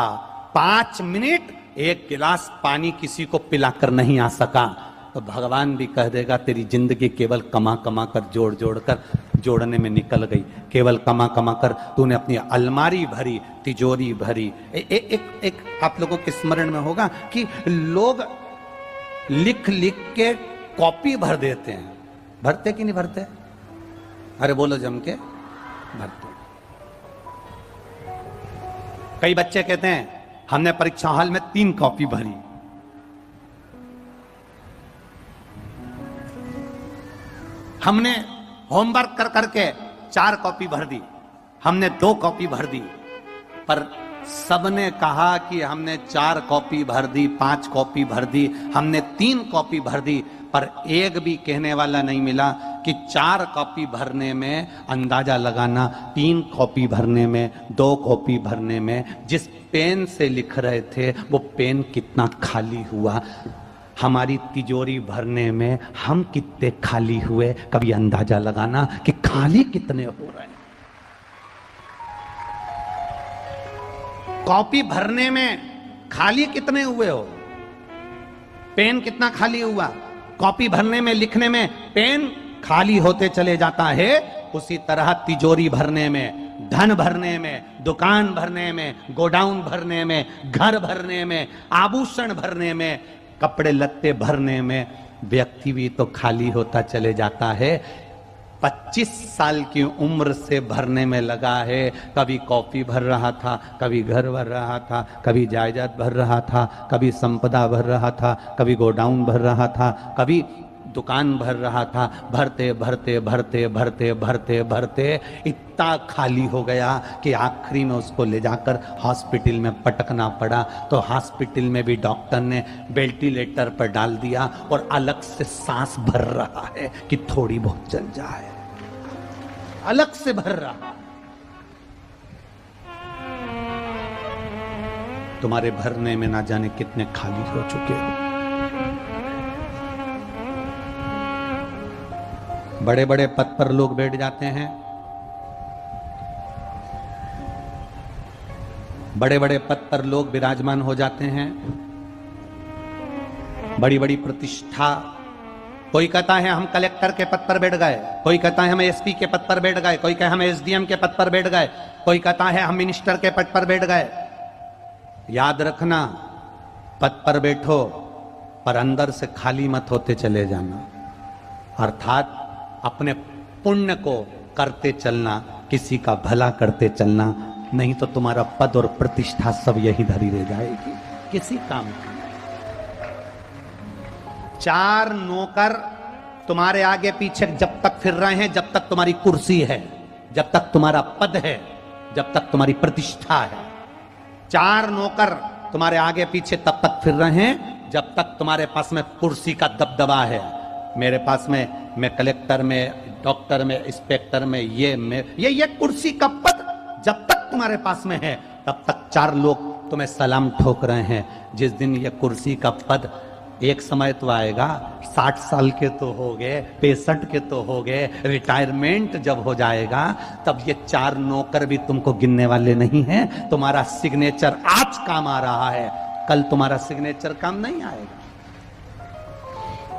5 मिनट एक गिलास पानी किसी को पिलाकर नहीं आ सका, तो भगवान भी कह देगा तेरी जिंदगी केवल कमा कमा कर जोड़ जोड़ कर जोड़ने में निकल गई, केवल कमा कमा कर तूने अपनी अलमारी भरी, तिजोरी भरी। एक आप लोगों के स्मरण में होगा कि लोग लिख लिख के कॉपी भर देते हैं, भरते कि नहीं भरते? अरे बोलो जम के, भरते। कई बच्चे कहते हैं हमने परीक्षा हॉल में 3 कॉपी भरी, हमने होमवर्क कर करके 4 कॉपी भर दी, हमने 2 कॉपी भर दी, पर सबने कहा कि हमने 4 कॉपी भर दी, 5 कॉपी भर दी, हमने 3 कॉपी भर दी, पर एक भी कहने वाला नहीं मिला कि 4 कॉपी भरने में अंदाजा लगाना, 3 कॉपी भरने में, 2 कॉपी भरने में जिस पेन से लिख रहे थे वो पेन कितना खाली हुआ, हमारी तिजोरी भरने में हम कितने खाली हुए, कभी अंदाजा लगाना कि खाली कितने हो रहे हैं। कॉपी भरने में खाली कितने हुए हो, पेन कितना खाली हुआ, कॉपी भरने में, लिखने में पेन खाली होते चले जाता है, उसी तरह तिजोरी भरने में, धन भरने में, दुकान भरने में, गोडाउन भरने में, घर भरने में, आभूषण भरने में, कपड़े लत्ते भरने में व्यक्ति भी तो खाली होता चले जाता है। 25 साल की उम्र से भरने में लगा है, कभी कॉफी भर रहा था, कभी घर भर रहा था, कभी जायदाद भर रहा था, कभी संपदा भर रहा था, कभी गोडाउन भर रहा था, कभी दुकान भर रहा था, भरते भरते भरते भरते भरते भरते इतना खाली हो गया कि आखिरी में उसको ले जाकर हॉस्पिटल में पटकना पड़ा। तो हॉस्पिटल में भी डॉक्टर ने वेंटिलेटर पर डाल दिया और अलग से सांस भर रहा है कि थोड़ी बहुत चल जाए, अलग से भर रहा। तुम्हारे भरने में ना जाने कितने खाली हो चुके हो। बड़े बड़े पद पर लोग बैठ जाते हैं, बड़े बड़े पद पर लोग विराजमान हो जाते हैं, बड़ी बड़ी प्रतिष्ठा। कोई कहता है हम कलेक्टर के पद पर बैठ गए, कोई कहता है हम एसपी के पद पर बैठ गए, कोई कहता है हम एसडीएम के पद पर बैठ गए, कोई कहता है हम मिनिस्टर के पद पर बैठ गए। याद रखना, पद पर बैठो पर अंदर से खाली मत होते चले जाना, अर्थात अपने पुण्य को करते चलना, किसी का भला करते चलना, नहीं तो तुम्हारा पद और प्रतिष्ठा सब यही धरी रह जाएगी, किसी काम की। 4 नौकर तुम्हारे आगे पीछे जब तक फिर रहे हैं, जब तक तुम्हारी कुर्सी है, जब तक तुम्हारा पद है, जब तक तुम्हारी प्रतिष्ठा है। 4 नौकर तुम्हारे आगे पीछे तब तक फिर रहे हैं जब तक तुम्हारे पास में कुर्सी का दबदबा है, मेरे पास में, मैं कलेक्टर में, डॉक्टर में, इंस्पेक्टर में, ये कुर्सी का पद जब तक तुम्हारे पास में है, तब तक 4 लोग तुम्हें सलाम ठोक रहे हैं। जिस दिन ये कुर्सी का पद, एक समय तो आएगा, 60 साल के तो हो गए, 65 के तो हो गए, रिटायरमेंट जब हो जाएगा, तब ये 4 नौकर भी तुमको गिनने वाले नहीं हैं। तुम्हारा सिग्नेचर आज काम आ रहा है, कल तुम्हारा सिग्नेचर काम नहीं आएगा।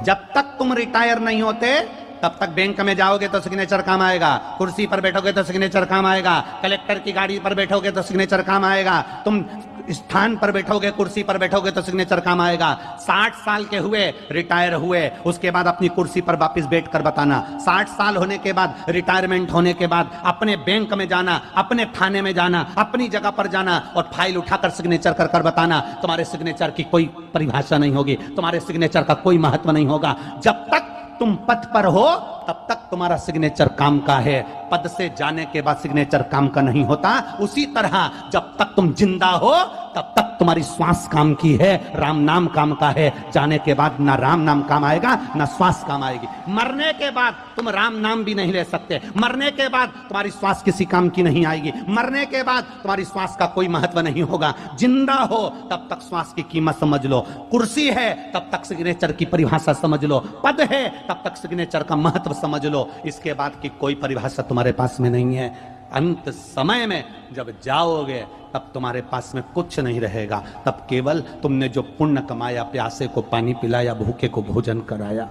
जब तक तुम रिटायर नहीं होते, तब तक बैंक में जाओगे तो सिग्नेचर काम आएगा, कुर्सी पर बैठोगे तो सिग्नेचर काम आएगा, कलेक्टर की गाड़ी पर बैठोगे तो सिग्नेचर काम आएगा, तुम स्थान पर बैठोगे, कुर्सी पर बैठोगे तो सिग्नेचर काम आएगा। 60 साल के हुए, रिटायर हुए, उसके बाद अपनी कुर्सी पर वापस बैठकर बताना। 60 साल होने के बाद, रिटायरमेंट होने के बाद, अपने बैंक में जाना, अपने थाने में जाना, अपनी जगह पर जाना और फाइल उठाकर सिग्नेचर कर कर बताना। तुम्हारे सिग्नेचर की कोई परिभाषा नहीं होगी, तुम्हारे सिग्नेचर का कोई महत्व नहीं होगा। जब तक तुम पद पर हो, तब तक तुम्हारा सिग्नेचर काम का है। पद से जाने के बाद सिग्नेचर काम का नहीं होता। उसी तरह जब तक तुम जिंदा हो, तब तक तुम्हारी श्वास काम की है, राम नाम काम का है। जाने के बाद ना राम नाम काम आएगा, ना श्वास काम आएगी। मरने के बाद तुम राम नाम भी नहीं ले सकते, मरने के बाद तुम्हारी श्वास किसी काम की नहीं आएगी, मरने के बाद तुम्हारी श्वास का कोई महत्व नहीं होगा। जिंदा हो तब तक श्वास की कीमत समझ लो, कुर्सी है तब तक सिग्नेचर की परिभाषा समझ लो, पद है तब तक सिग्नेचर का महत्व समझ लो। इसके बाद की कोई परिभाषा तुम्हारे पास में नहीं है। अंत समय में जब जाओगे, तब तुम्हारे पास में कुछ नहीं रहेगा। तब केवल तुमने जो पुण्य कमाया, प्यासे को पानी पिलाया, भूखे को भोजन कराया।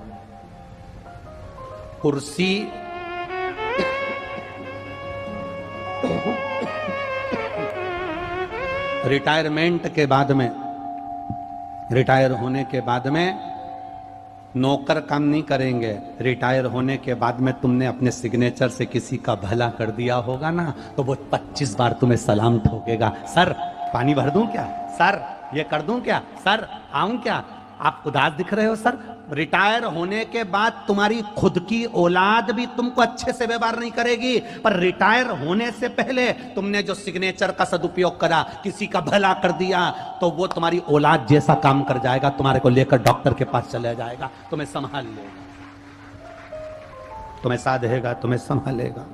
कुर्सी रिटायरमेंट के बाद में, रिटायर होने के बाद में नौकर काम नहीं करेंगे। रिटायर होने के बाद में तुमने अपने सिग्नेचर से किसी का भला कर दिया होगा ना, तो वो 25 बार तुम्हें सलाम ठोकेगा। सर पानी भर दूं क्या, सर ये कर दूं क्या, सर आऊं क्या। आप उदास दिख रहे हो सर। रिटायर होने के बाद तुम्हारी खुद की औलाद भी तुमको अच्छे से व्यवहार नहीं करेगी, पर रिटायर होने से पहले तुमने जो सिग्नेचर का सदुपयोग करा, किसी का भला कर दिया, तो वो तुम्हारी औलाद जैसा काम कर जाएगा। तुम्हारे को लेकर डॉक्टर के पास चला जाएगा, तुम्हें संभाल लेगा, तुम्हें साधेगा, तुम्हें संभालेगा।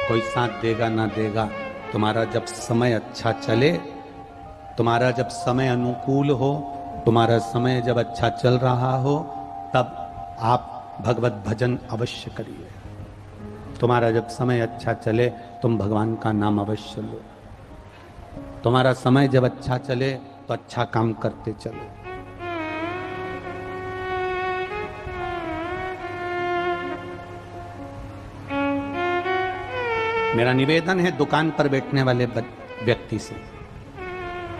कोई साथ देगा ना देगा। तुम्हारा जब समय अच्छा चले, तुम्हारा जब समय अनुकूल हो, तुम्हारा समय जब अच्छा चल रहा हो, तब आप भगवत भजन अवश्य करिए। तुम्हारा जब समय अच्छा चले, तुम भगवान का नाम अवश्य लो। तुम्हारा समय जब अच्छा चले, तो अच्छा काम करते चलो। मेरा निवेदन है दुकान पर बैठने वाले व्यक्ति से,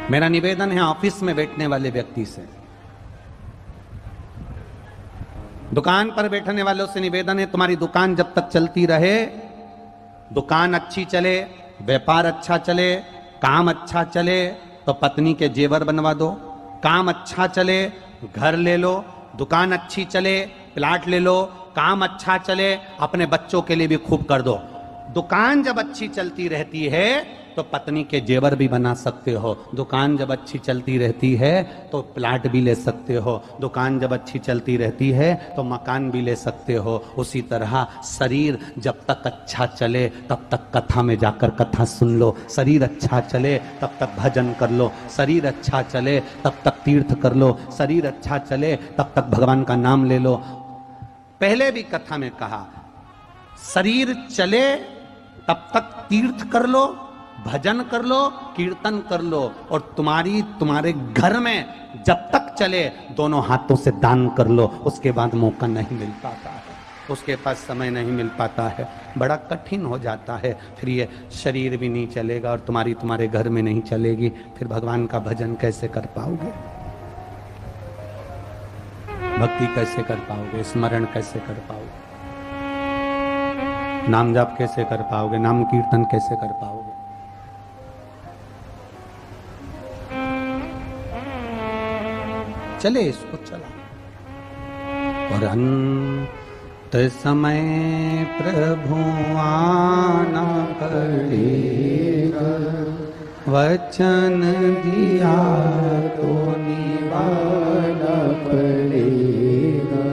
मेरा निवेदन है ऑफिस में बैठने वाले व्यक्ति से, दुकान पर बैठने वालों से निवेदन है, तुम्हारी दुकान जब तक चलती रहे, दुकान अच्छी चले, व्यापार अच्छा चले, काम अच्छा चले, तो पत्नी के जेवर बनवा दो। काम अच्छा चले, घर ले लो। दुकान अच्छी चले, प्लाट ले लो। काम अच्छा चले, अपने बच्चों के लिए भी खूब कर दो। दुकान जब अच्छी चलती रहती है, तो पत्नी के जेवर भी बना सकते हो। दुकान जब अच्छी चलती रहती है, तो प्लाट भी ले सकते हो। दुकान जब अच्छी चलती रहती है, तो मकान भी ले सकते हो। उसी तरह शरीर जब तक अच्छा चले, तब तक कथा में जाकर कथा सुन लो। शरीर अच्छा चले, तब तक भजन कर लो। शरीर अच्छा चले, तब तक तीर्थ कर लो। शरीर अच्छा चले, तब तक भगवान का नाम ले लो। पहले भी कथा में कहा, शरीर चले तब तक तीर्थ कर लो, भजन कर लो, कीर्तन कर लो, और तुम्हारे घर में जब तक चले, दोनों हाथों से दान कर लो। उसके बाद मौका नहीं मिल पाता है, उसके पास समय नहीं मिल पाता है, बड़ा कठिन हो जाता है। फिर ये शरीर भी नहीं चलेगा और तुम्हारे घर में नहीं चलेगी, फिर भगवान का भजन कैसे कर पाओगे, भक्ति कैसे कर पाओगे, स्मरण कैसे कर पाओगे, नाम जाप कैसे कर पाओगे, नाम कीर्तन कैसे कर पाओगे। चले इसको चला। और अंत समय प्रभु आना पड़ेगा, वचन दिया तो निभाना पड़ेगा।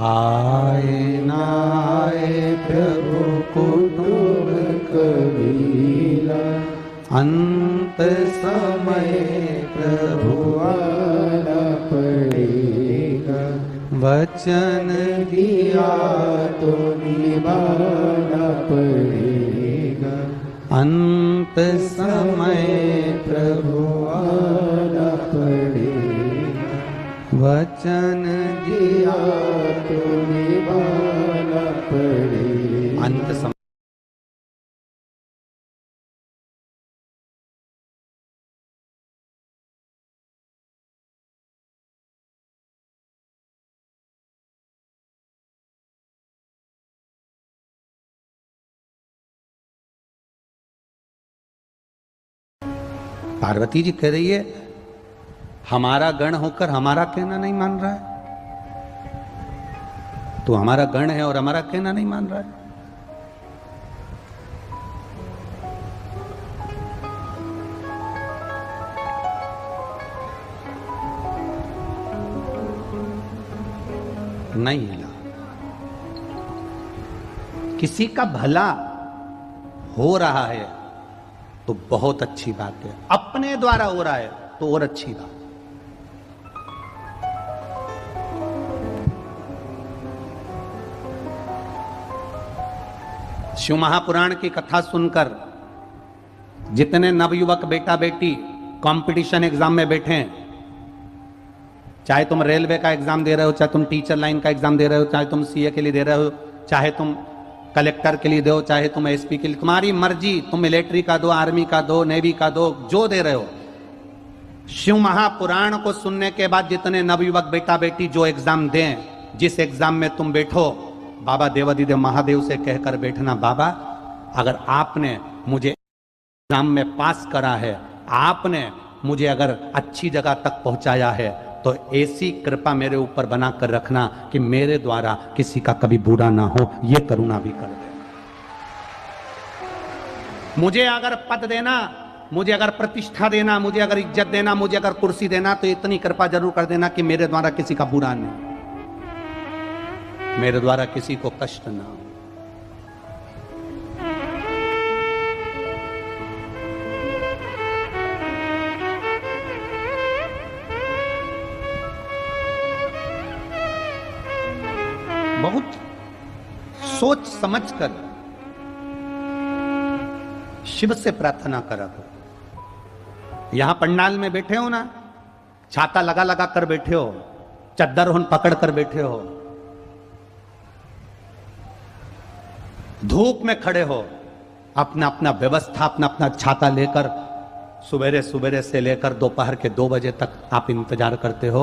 आए ना आए प्रभु कुटुंब कबीला, अंत समय प्रभु आना पड़ेगा। वचन दिया तो निभाना पड़ेगा, अंत समय प्रभु आना पड़ेगा। वचन दिया तो निभाना पड़ेगा, अंत समय। पार्वती जी कह रही है हमारा गण होकर हमारा कहना नहीं मान रहा है, तो हमारा गण है और हमारा कहना नहीं मान रहा है। नहीं हिला। किसी का भला हो रहा है तो बहुत अच्छी बात है, अपने द्वारा हो रहा है तो और अच्छी बात। शिव महापुराण की कथा सुनकर जितने नवयुवक बेटा बेटी कंपटीशन एग्जाम में बैठे हैं, चाहे तुम रेलवे का एग्जाम दे रहे हो, चाहे तुम टीचर लाइन का एग्जाम दे रहे हो, चाहे तुम सीए के लिए दे रहे हो, चाहे तुम कलेक्टर के लिए दो, चाहे तुम एसपी के लिए, तुम्हारी मर्जी, तुम मिलिट्री का दो, आर्मी का दो, नेवी का दो, जो दे रहे हो। शिव महापुराण को सुनने के बाद जितने नवयुवक बेटा बेटी जो एग्जाम दें, जिस एग्जाम में तुम बैठो, बाबा देवादिदेव महादेव से कहकर बैठना, बाबा अगर आपने मुझे एग्जाम में पास करा है, आपने मुझे अगर अच्छी जगह तक पहुंचाया है, तो ऐसी कृपा मेरे ऊपर बनाकर रखना कि मेरे द्वारा किसी का कभी बुरा ना हो, ये करुणा भी कर दे। मुझे अगर पद देना, मुझे अगर प्रतिष्ठा देना, मुझे अगर इज्जत देना, मुझे अगर कुर्सी देना, तो इतनी कृपा जरूर कर देना कि मेरे द्वारा किसी का बुरा नहीं, मेरे द्वारा किसी को कष्ट ना हो। बहुत सोच समझकर शिव से प्रार्थना करा करो। यहां पंडाल में बैठे हो ना, छाता लगा लगा कर बैठे हो, चद्दर हुन पकड़ कर बैठे हो, धूप में खड़े हो, अपना अपना व्यवस्था, अपना अपना छाता लेकर सुबेरे सुबेरे से लेकर दोपहर के 2 बजे तक आप इंतजार करते हो।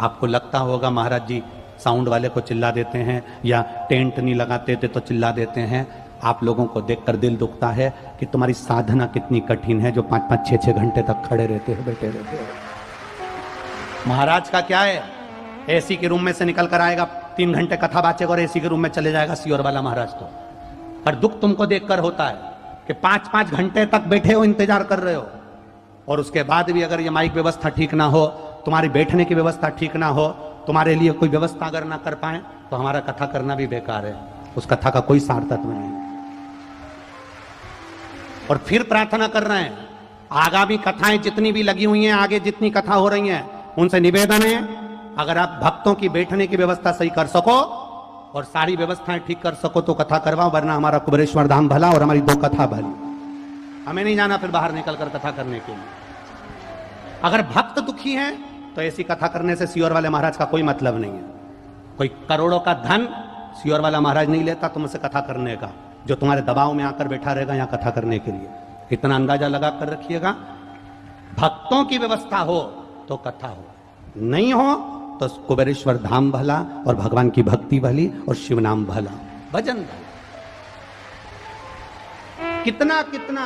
आपको लगता होगा महाराज जी साउंड वाले को चिल्ला देते हैं या टेंट नहीं लगाते थे तो चिल्ला देते हैं। आप लोगों को देखकर दिल दुखता है कि तुम्हारी साधना कितनी कठिन है, जो 5-5, 6-6 घंटे तक खड़े रहते हो, बैठे रहते हो। महाराज का क्या है, एसी के रूम में से निकल कर आएगा, 3 घंटे कथा बाचेगा और एसी के रूम में चले जाएगा सियोर वाला महाराज। तो पर दुख तुमको देखकर होता है कि 5-5 घंटे तक बैठे हो, इंतजार कर रहे हो, और उसके बाद भी अगर ये माइक व्यवस्था ठीक ना हो, तुम्हारी बैठने की व्यवस्था ठीक ना हो, तुम्हारे लिए कोई व्यवस्था अगर ना कर पाए, तो हमारा कथा करना भी बेकार है, उस कथा का कोई सार तत्व नहीं। और फिर प्रार्थना कर रहे हैं, आगामी कथाएं जितनी भी लगी हुई हैं, आगे जितनी कथा हो रही हैं, उनसे निवेदन है अगर आप भक्तों की बैठने की व्यवस्था सही कर सको और सारी व्यवस्थाएं ठीक कर सको तो कथा करवाओ, वरना हमारा कुबेरेश्वर धाम भला और हमारी 2 कथा भली। हमें नहीं जाना फिर बाहर निकलकर कथा करने के लिए। अगर भक्त दुखी हैं तो ऐसी कथा करने से सियोर वाले महाराज का कोई मतलब नहीं है। कोई करोड़ों का धन सियोर वाला महाराज नहीं लेता तुमसे कथा करने का, जो तुम्हारे दबाव में आकर बैठा रहेगा यहाँ कथा करने के लिए। इतना अंदाजा लगा कर रखिएगा, भक्तों की व्यवस्था हो तो कथा हो, नहीं हो तो कुबेरेश्वर धाम भला और भगवान की भक्ति भली और शिव नाम भला, भजन भला। कितना कितना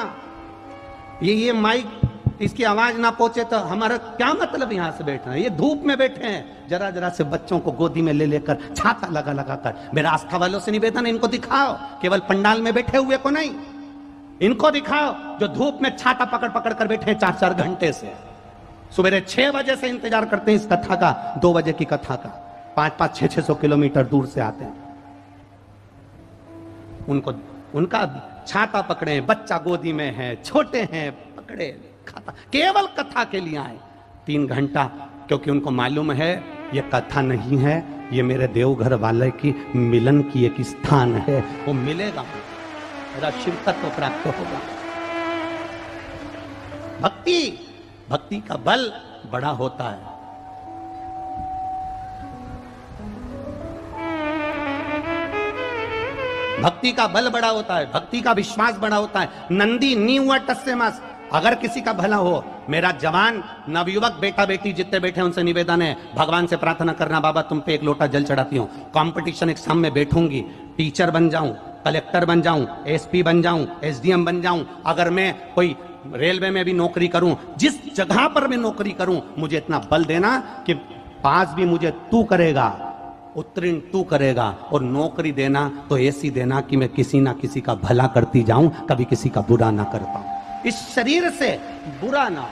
ये माइक इसकी आवाज ना पहुंचे तो हमारा क्या मतलब यहां से बैठना है। ये धूप में बैठे हैं, जरा जरा से बच्चों को गोदी में ले लेकर छाता लगा लगा कर। मेरा आस्था वालों से निवेदन है, इनको दिखाओ, केवल पंडाल में बैठे हुए को नहीं, इनको दिखाओ जो धूप में छाता पकड़ पकड़ कर बैठे हैं 4-4 घंटे से, सुबह 6 बजे से इंतजार करते हैं इस कथा का, 2 बजे की कथा का, 5-5, 600 किलोमीटर दूर से आते हैं। उनको उनका छाता पकड़े, बच्चा गोदी में है, छोटे हैं, पकड़े खाता, केवल कथा के लिए आए 3 घंटा, क्योंकि उनको मालूम है ये कथा नहीं है, ये मेरे देवघर वाले की मिलन की एक स्थान है, वो मिलेगा, मेरा शिव तत्व प्राप्त होगा। भक्ति का बल बड़ा होता है। भक्ति का बल बड़ा होता है, भक्ति का विश्वास बड़ा होता है। नंदी नीवा टस्से मास, अगर किसी का भला हो, मेरा जवान नवयुवक बेटा बेटी जितने बैठे उनसे निवेदन है, भगवान से प्रार्थना करना, बाबा तुम पे एक लोटा जल चढ़ाती हूँ, कंपटीशन एग्जाम में बैठूंगी, टीचर बन जाऊं, कलेक्टर बन जाऊं, एसपी बन जाऊं, एसडीएम बन जाऊं, अगर मैं कोई रेलवे में भी नौकरी करूं, जिस जगह पर मैं नौकरी करूं, मुझे इतना बल देना कि पास भी मुझे तू करेगा, उत्तीर्ण तू करेगा, और नौकरी देना तो ऐसी देना कि मैं किसी ना किसी का भला करती जाऊं, कभी किसी का बुरा ना कर पाऊं। इस शरीर से बुरा ना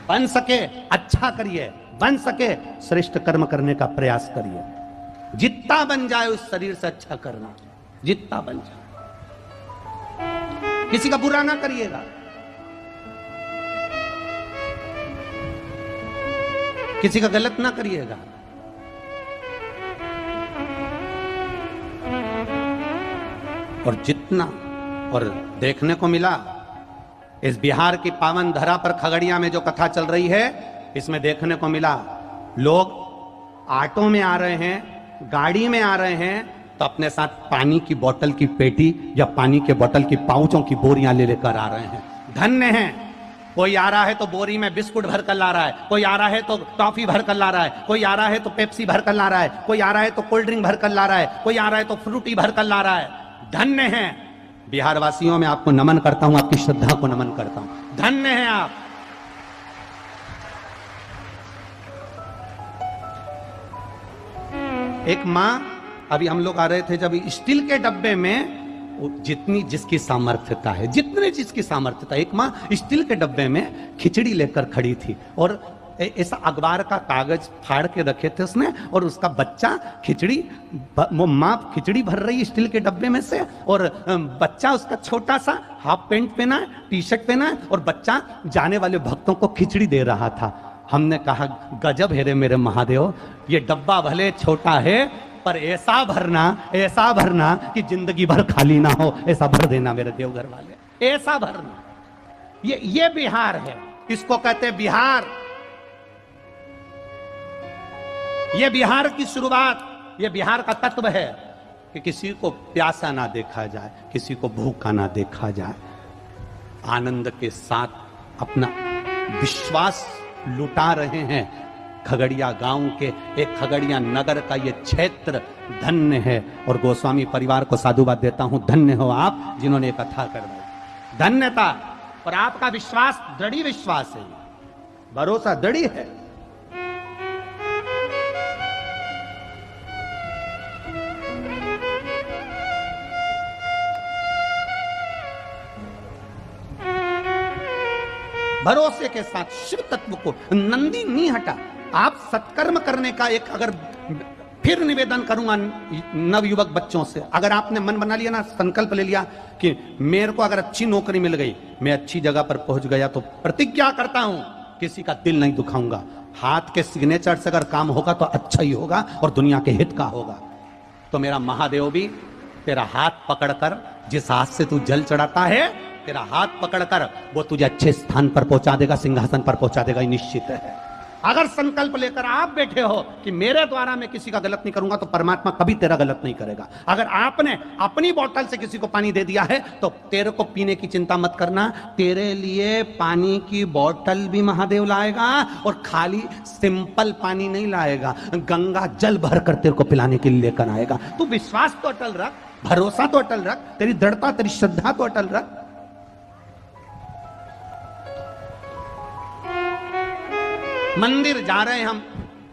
बन सके, अच्छा करिए, बन सके श्रेष्ठ कर्म करने का प्रयास करिए, जितना बन जाए उस शरीर से अच्छा करना, जितना बन जाए, किसी का बुरा ना करिएगा, किसी का गलत ना करिएगा। और जितना, और देखने को मिला इस बिहार की पावन धरा पर खगड़िया में जो कथा चल रही है, इसमें देखने को मिला लोग ऑटो में आ रहे हैं, गाड़ी में आ रहे हैं, तो अपने साथ पानी की बोतल की पेटी या पानी के बोतल की पाउचों की बोरियां ले लेकर आ रहे हैं। धन्य हैं। कोई आ रहा है तो बोरी में बिस्कुट भर कर ला रहा है, कोई आ रहा है तो टॉफी भर कर ला रहा है, कोई आ रहा है तो पेप्सी भर कर ला रहा है, कोई आ रहा है तो कोल्ड ड्रिंक भर कर ला रहा है, कोई आ रहा है तो फ्रूटी भर कर ला रहा है। धन्य हैं। बिहार वासियों में आपको नमन करता हूं, आपकी श्रद्धा को नमन करता हूं, धन्य हैं आप। एक मां, अभी हम लोग आ रहे थे, जब स्टील के डब्बे में जितनी जिसकी सामर्थ्यता है, जितने जिसकी सामर्थ्यता, एक मां स्टील के डब्बे में खिचड़ी लेकर खड़ी थी, और ऐसा अखबार का कागज फाड़ के रखे थे उसने, और उसका बच्चा खिचड़ी, वो माँ खिचड़ी भर रही स्टील के डब्बे में से, और बच्चा उसका छोटा सा हाफ पैंट पहना है, टी शर्ट पहना है, और बच्चा जाने वाले भक्तों को खिचड़ी दे रहा था। हमने कहा गजब है रे मेरे महादेव, ये डब्बा भले छोटा है पर ऐसा भरना कि जिंदगी भर खाली ना हो, ऐसा भर देना मेरे देवघर वाले, ऐसा भरना। ये बिहार है, इसको कहते बिहार। ये बिहार की शुरुआत, ये बिहार का तत्व है कि किसी को प्यासा ना देखा जाए, किसी को भूखा ना देखा जाए, आनंद के साथ अपना विश्वास लुटा रहे हैं। खगड़िया गांव के, एक खगड़िया नगर का ये क्षेत्र धन्य है, और गोस्वामी परिवार को साधुवाद देता हूं, धन्य हो आप जिन्होंने कथा करवाई, धन्यता। और आपका विश्वास दृढ़ विश्वास है, भरोसा दृढ़ है। भरोसे के साथ शिव तत्व को नंदी नहीं हटा। आप सत्कर्म करने का एक, अगर फिर निवेदन करूंगा नवयुवक बच्चों से, अगर आपने मन बना लिया ना, संकल्प ले लिया कि मेरे को अगर अच्छी नौकरी मिल गई, मैं अच्छी जगह पर पहुंच गया, तो प्रतिज्ञा करता हूं किसी का दिल नहीं दुखाऊंगा। हाथ के सिग्नेचर से अगर काम होगा तो अच्छा ही होगा और दुनिया के हित का होगा। तो मेरा महादेव भी तेरा हाथ पकड़कर, जिस हाथ से तू जल चढ़ाता है, तेरा हाथ पकड़कर वो तुझे अच्छे स्थान पर पहुंचा देगा, सिंहासन पर पहुंचा देगा, ये निश्चित है। अगर संकल्प लेकर आप बैठे हो कि मेरे द्वारा मैं किसी का गलत नहीं करूंगा, तो परमात्मा कभी तेरा गलत नहीं करेगा। अगर आपने अपनी बोतल से किसी को पानी दे दिया है, तो तेरे को पीने की चिंता मत करना, तेरे लिए पानी की बोतल भी महादेव लाएगा, और खाली सिंपल पानी नहीं लाएगा, गंगा जल भर कर तेरे को पिलाने के लिए लेकर आएगा। तू विश्वास तो अटल रख, भरोसा तो अटल रख, तेरी दृढ़ता, तेरी श्रद्धा तो अटल रख। मंदिर जा रहे हैं हम,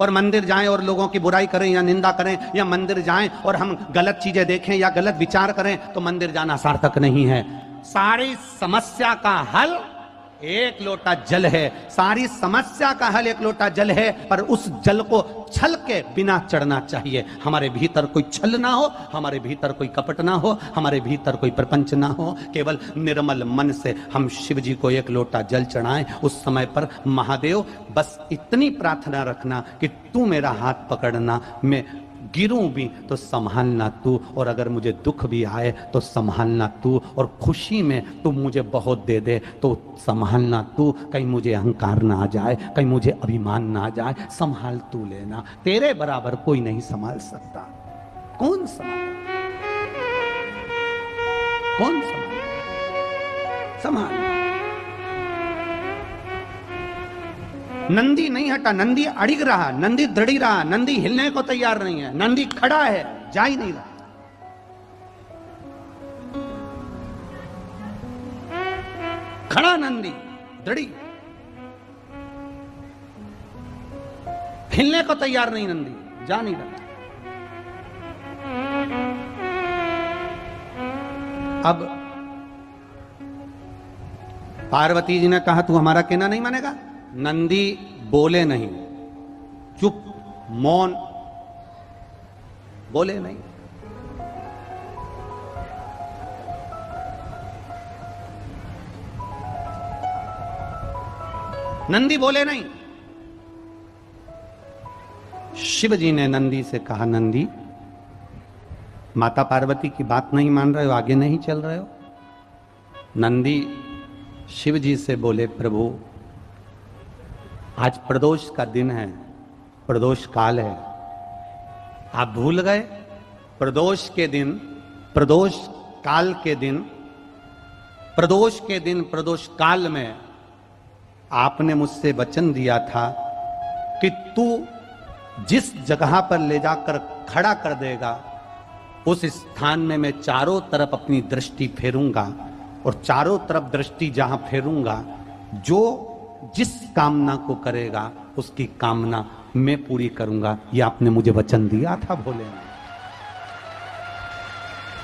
और मंदिर जाएं और लोगों की बुराई करें या निंदा करें, या मंदिर जाएं और हम गलत चीजें देखें या गलत विचार करें, तो मंदिर जाना सार्थक नहीं है। सारी समस्या का हल एक लोटा जल है, सारी समस्या का हल एक लोटा जल है, पर उस जल को छल के बिना चढ़ना चाहिए। हमारे भीतर कोई छल ना हो, हमारे भीतर कोई कपट ना हो, हमारे भीतर कोई प्रपंच ना हो। केवल निर्मल मन से हम शिव जी को एक लोटा जल चढ़ाएं। उस समय पर महादेव बस इतनी प्रार्थना रखना कि तू मेरा हाथ पकड़ना, मैं गिरूं भी तो संभालना तू, और अगर मुझे दुख भी आए तो संभालना तू, और खुशी में तू मुझे बहुत दे दे तो संभालना तू। कहीं मुझे अहंकार ना आ जाए, कहीं मुझे अभिमान ना आ जाए, संभाल तू लेना। तेरे बराबर कोई नहीं संभाल सकता। कौन संभाल, कौन संभाल? नंदी नहीं हटा, नंदी अड़िग रहा, नंदी दृढ़ी रहा, नंदी हिलने को तैयार नहीं है, नंदी खड़ा है, जा ही नहीं रहा। खड़ा नंदी दृढ़ी, हिलने को तैयार नहीं, नंदी जा नहीं रहा। अब पार्वती जी ने कहा तू हमारा कहना नहीं मानेगा। नंदी बोले नहीं, चुप, मौन, बोले नहीं। नंदी बोले नहीं। शिव जी ने नंदी से कहा, नंदी माता पार्वती की बात नहीं मान रहे हो, आगे नहीं चल रहे हो। नंदी शिव जी से बोले, प्रभु आज प्रदोष का दिन है, प्रदोष काल है, आप भूल गए? प्रदोष के दिन, प्रदोष काल के दिन, प्रदोष के दिन, प्रदोष काल में आपने मुझसे वचन दिया था कि तू जिस जगह पर ले जाकर खड़ा कर देगा उस स्थान में मैं चारों तरफ अपनी दृष्टि फेरूंगा, और चारों तरफ दृष्टि जहां फेरूंगा, जो जिस कामना को करेगा उसकी कामना मैं पूरी करूंगा। ये आपने मुझे वचन दिया था भोले।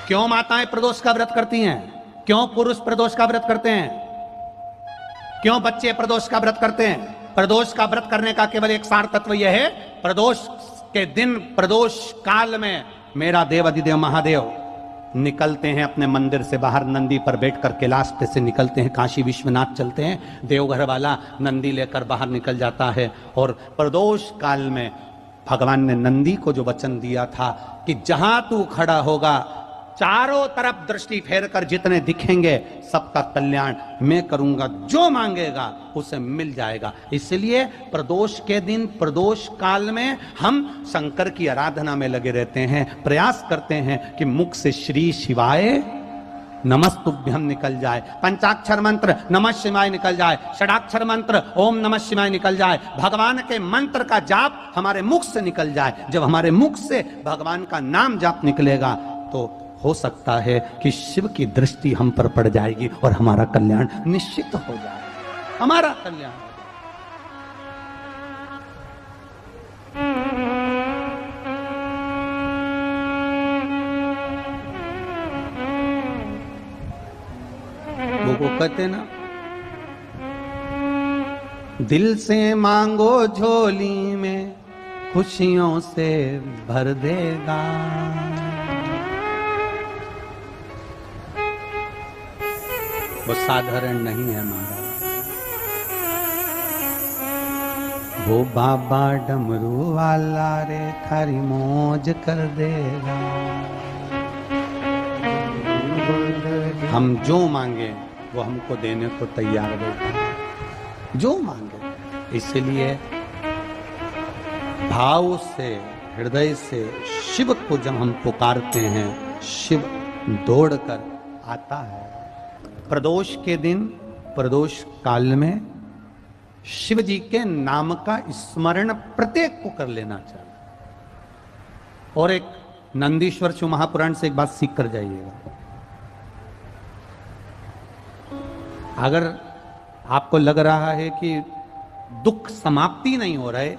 क्यों माताएं प्रदोष का व्रत करती हैं? क्यों पुरुष प्रदोष का व्रत करते हैं? क्यों बच्चे प्रदोष का व्रत करते हैं? प्रदोष का व्रत करने का केवल एक सार तत्व यह है, प्रदोष के दिन, प्रदोष काल में मेरा देव अधिदेव महादेव निकलते हैं अपने मंदिर से बाहर, नंदी पर बैठकर कैलाश से निकलते हैं, काशी विश्वनाथ चलते हैं, देवघर वाला नंदी लेकर बाहर निकल जाता है। और प्रदोष काल में भगवान ने नंदी को जो वचन दिया था कि जहां तू खड़ा होगा चारों तरफ दृष्टि फेरकर जितने दिखेंगे सबका कल्याण मैं करूंगा, जो मांगेगा उसे मिल जाएगा। इसलिए प्रदोष के दिन, प्रदोष काल में हम शंकर की आराधना में लगे रहते हैं, प्रयास करते हैं कि मुख से श्री शिवाय नमस्तुभ्यम निकल जाए, पंचाक्षर मंत्र नमः शिवाय निकल जाए, षडाक्षर मंत्र ओम नमः शिवाय निकल जाए, भगवान के मंत्र का जाप हमारे मुख से निकल जाए। जब हमारे मुख से भगवान का नाम जाप निकलेगा तो हो सकता है कि शिव की दृष्टि हम पर पड़ जाएगी और हमारा कल्याण निश्चित हो जाएगा, हमारा कल्याण। वो कहते ना, दिल से मांगो झोली में खुशियों से भर देगा। वो साधारण नहीं है महाराज, वो बाबा डमरू वाला रे थारी मौज कर देगा। हम जो मांगे वो हमको देने को तैयार बैठा है, जो मांगे। इसलिए भाव से, हृदय से शिव को जब हम पुकारते हैं, शिव दौड़कर आता है। प्रदोष के दिन, प्रदोष काल में शिव जी के नाम का स्मरण प्रत्येक को कर लेना चाहिए। और एक नंदीश्वर शिव महापुराण से एक बात सीख कर जाइएगा। अगर आपको लग रहा है कि दुख समाप्ति नहीं हो रहे,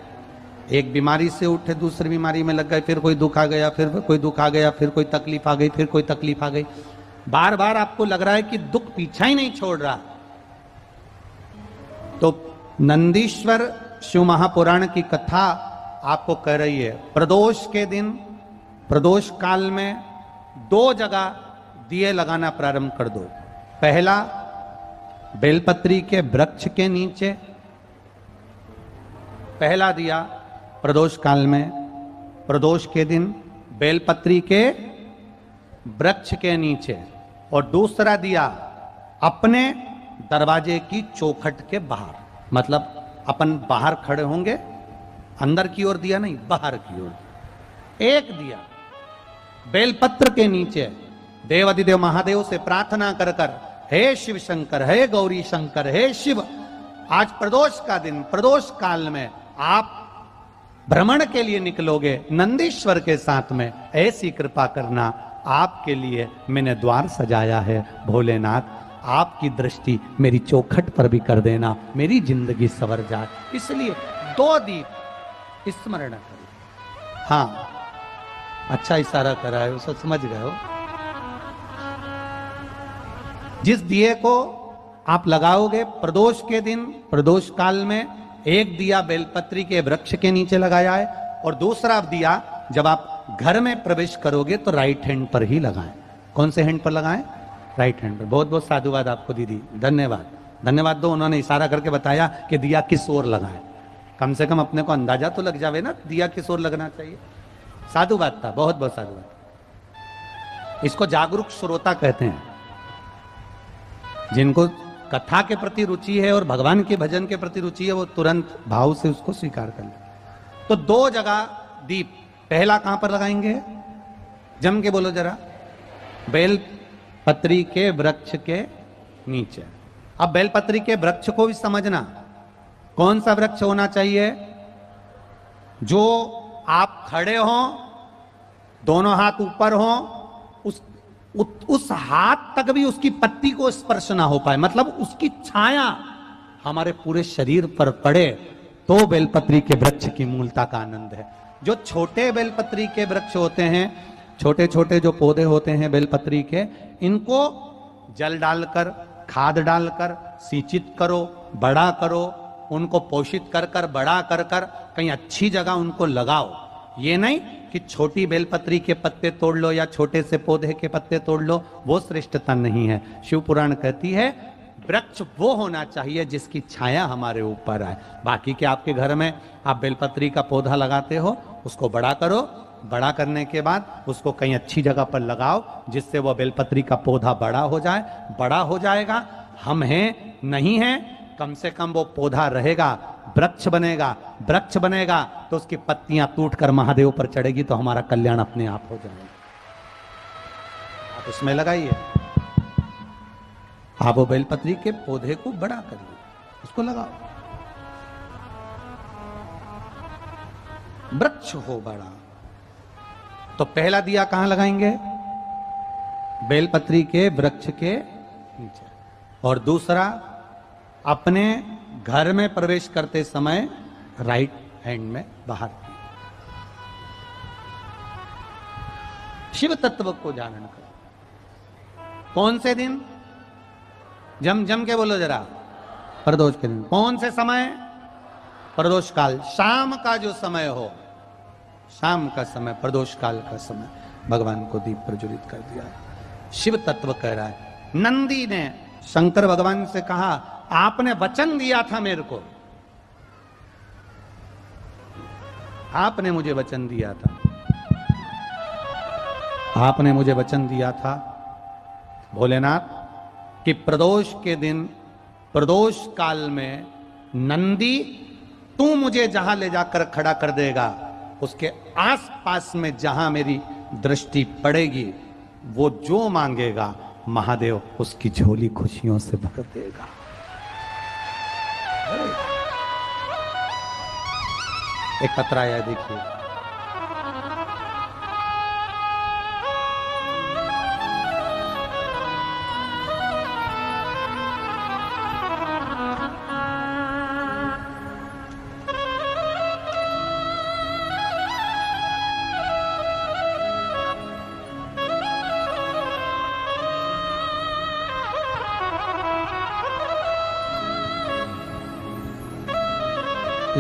एक बीमारी से उठे दूसरी बीमारी में लग गए, फिर कोई दुख आ गया, फिर कोई दुख आ गया, फिर कोई तकलीफ आ गई, फिर कोई तकलीफ आ गई, बार बार आपको लग रहा है कि दुख पीछा ही नहीं छोड़ रहा, तो नंदीश्वर शिव महापुराण की कथा आपको कह रही है, प्रदोष के दिन, प्रदोष काल में 2 जगह दिए लगाना प्रारंभ कर दो। पहला, बेलपत्री के वृक्ष के नीचे पहला दिया प्रदोष काल में, प्रदोष के दिन बेलपत्री के वृक्ष के नीचे, और दूसरा दिया अपने दरवाजे की चौखट के बाहर, मतलब अपन बाहर खड़े होंगे, अंदर की ओर दिया नहीं, बाहर की ओर। एक दिया बेलपत्र के नीचे देवाधिदेव महादेव से प्रार्थना कर कर, हे शिव शंकर, हे गौरी शंकर, हे शिव, आज प्रदोष का दिन, प्रदोष काल में आप भ्रमण के लिए निकलोगे नंदीश्वर के साथ में, ऐसी कृपा करना, आपके लिए मैंने द्वार सजाया है भोलेनाथ, आपकी दृष्टि मेरी चौखट पर भी कर देना, मेरी जिंदगी संवर जाए। इसलिए 2 दीप स्मरण करो। हाँ, अच्छा इशारा करा है, उसे समझ गए हो। जिस दिए को आप लगाओगे प्रदोष के दिन, प्रदोष काल में, एक दिया बेलपत्री के वृक्ष के नीचे लगाया है, और दूसरा दिया जब आप घर में प्रवेश करोगे तो राइट हैंड पर ही लगाएं। कौन से हैंड पर लगाएं? राइट हैंड पर। बहुत बहुत साधुवाद आपको दीदी, धन्यवाद, धन्यवाद दो, उन्होंने इशारा करके बताया कि दिया किस ओर लगाएं। कम से कम अपने को अंदाजा तो लग जावे ना, दिया किस ओर लगना चाहिए। साधुवाद था, बहुत बहुत साधुवाद। इसको जागरूक श्रोता कहते हैं, जिनको कथा के प्रति रुचि है और भगवान के भजन के प्रति रुचि है, वो तुरंत भाव से उसको स्वीकार कर ले। तो 2 जगह दीप, पहला कहां पर लगाएंगे? जम के बोलो जरा, बेलपत्री के वृक्ष के नीचे। अब बेलपत्री के वृक्ष को भी समझना, कौन सा वृक्ष होना चाहिए? जो आप खड़े हो, दोनों हाथ ऊपर हो, उस हाथ तक भी उसकी पत्ती को स्पर्श ना हो पाए, मतलब उसकी छाया हमारे पूरे शरीर पर पड़े, तो बेलपत्री के वृक्ष की मूलता का आनंद है। जो छोटे बेलपत्री के वृक्ष होते हैं, छोटे छोटे जो पौधे होते हैं बेलपत्री के, इनको जल डालकर, खाद डालकर सिंचित करो, बड़ा करो, उनको पोषित कर कर, बड़ा कर कर कहीं अच्छी जगह उनको लगाओ। ये नहीं कि छोटी बेलपत्री के पत्ते तोड़ लो या छोटे से पौधे के पत्ते तोड़ लो, वो श्रेष्ठता नहीं है। शिव पुराण कहती है वृक्ष वो होना चाहिए जिसकी छाया हमारे ऊपर आए। बाकी के आपके घर में आप बेलपत्री का पौधा लगाते हो, उसको बड़ा करो, बड़ा करने के बाद उसको कहीं अच्छी जगह पर लगाओ, जिससे वो बेलपत्री का पौधा बड़ा हो जाए। बड़ा हो जाएगा, हम हैं नहीं हैं, कम से कम वो पौधा रहेगा, वृक्ष बनेगा। वृक्ष बनेगा तो उसकी पत्तियां टूट कर महादेव पर चढ़ेगी, तो हमारा कल्याण अपने आप हो जाएगा। आप उसमें लगाइए, आप वो बेलपत्री के पौधे को बड़ा करिए, उसको लगाओ, वृक्ष हो बड़ा। तो पहला दिया कहां लगाएंगे? बेलपत्री के वृक्ष के नीचे। और दूसरा, अपने घर में प्रवेश करते समय राइट हैंड में बाहर की। शिव तत्व को जानन कर। कौन से दिन? जम जम के बोलो जरा, प्रदोष के दिन। कौन से समय? प्रदोष काल, शाम का जो समय हो, शाम का समय, प्रदोष काल का समय, भगवान को दीप प्रज्वलित कर दिया। शिव तत्व कह रहा है। नंदी ने शंकर भगवान से कहा, आपने वचन दिया था मेरे को, आपने मुझे वचन दिया था, आपने मुझे वचन दिया था भोलेनाथ कि प्रदोष के दिन, प्रदोष काल में नंदी तू मुझे जहां ले जाकर खड़ा कर देगा, उसके आसपास में जहां मेरी दृष्टि पड़ेगी, वो जो मांगेगा महादेव उसकी झोली खुशियों से भर देगा। एक पत्र आया, देखिए।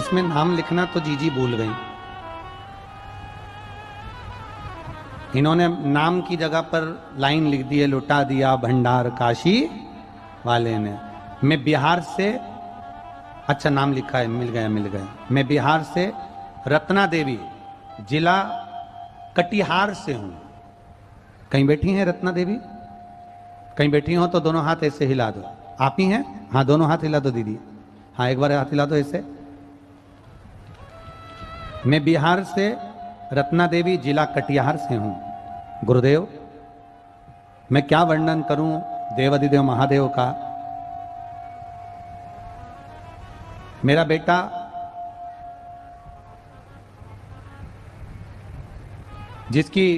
इसमें नाम लिखना तो जीजी भूल गई। इन्होंने नाम की जगह पर लाइन लिख दी है, लुटा दिया भंडार काशी वाले ने। मैं बिहार से, अच्छा नाम लिखा है, मिल गया। मैं बिहार से रत्ना देवी, जिला कटिहार से हूं। कहीं बैठी हैं रत्ना देवी? कहीं बैठी हो तो दोनों हाथ ऐसे हिला दो। आप ही हैं? हाँ, दोनों हाथ हिला दो दीदी। हाँ, एक बार हाथ हिला दो ऐसे। मैं बिहार से रत्ना देवी, जिला कटिहार से हूं। गुरुदेव, मैं क्या वर्णन करूं देवाधिदेव महादेव का। मेरा बेटा जिसकी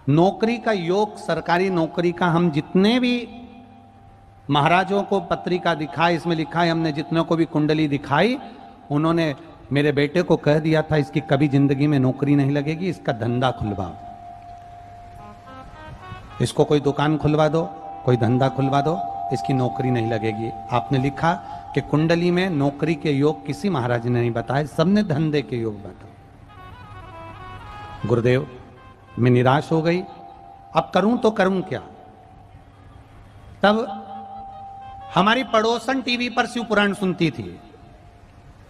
नौकरी का योग, सरकारी नौकरी का, हम जितने भी महाराजों को पत्रिका दिखाई, इसमें लिखा है हमने जितनों को भी कुंडली दिखाई, उन्होंने मेरे बेटे को कह दिया था इसकी कभी जिंदगी में नौकरी नहीं लगेगी, इसका धंधा खुलवाओ, इसको कोई दुकान खुलवा दो, कोई धंधा खुलवा दो, इसकी नौकरी नहीं लगेगी। आपने लिखा कि कुंडली में नौकरी के योग किसी महाराज ने नहीं बताए, सबने धंधे के योग बताए। गुरुदेव, मैं निराश हो गई, अब करूं तो करूं क्या। तब हमारी पड़ोसन टीवी पर शिव पुराण सुनती थी,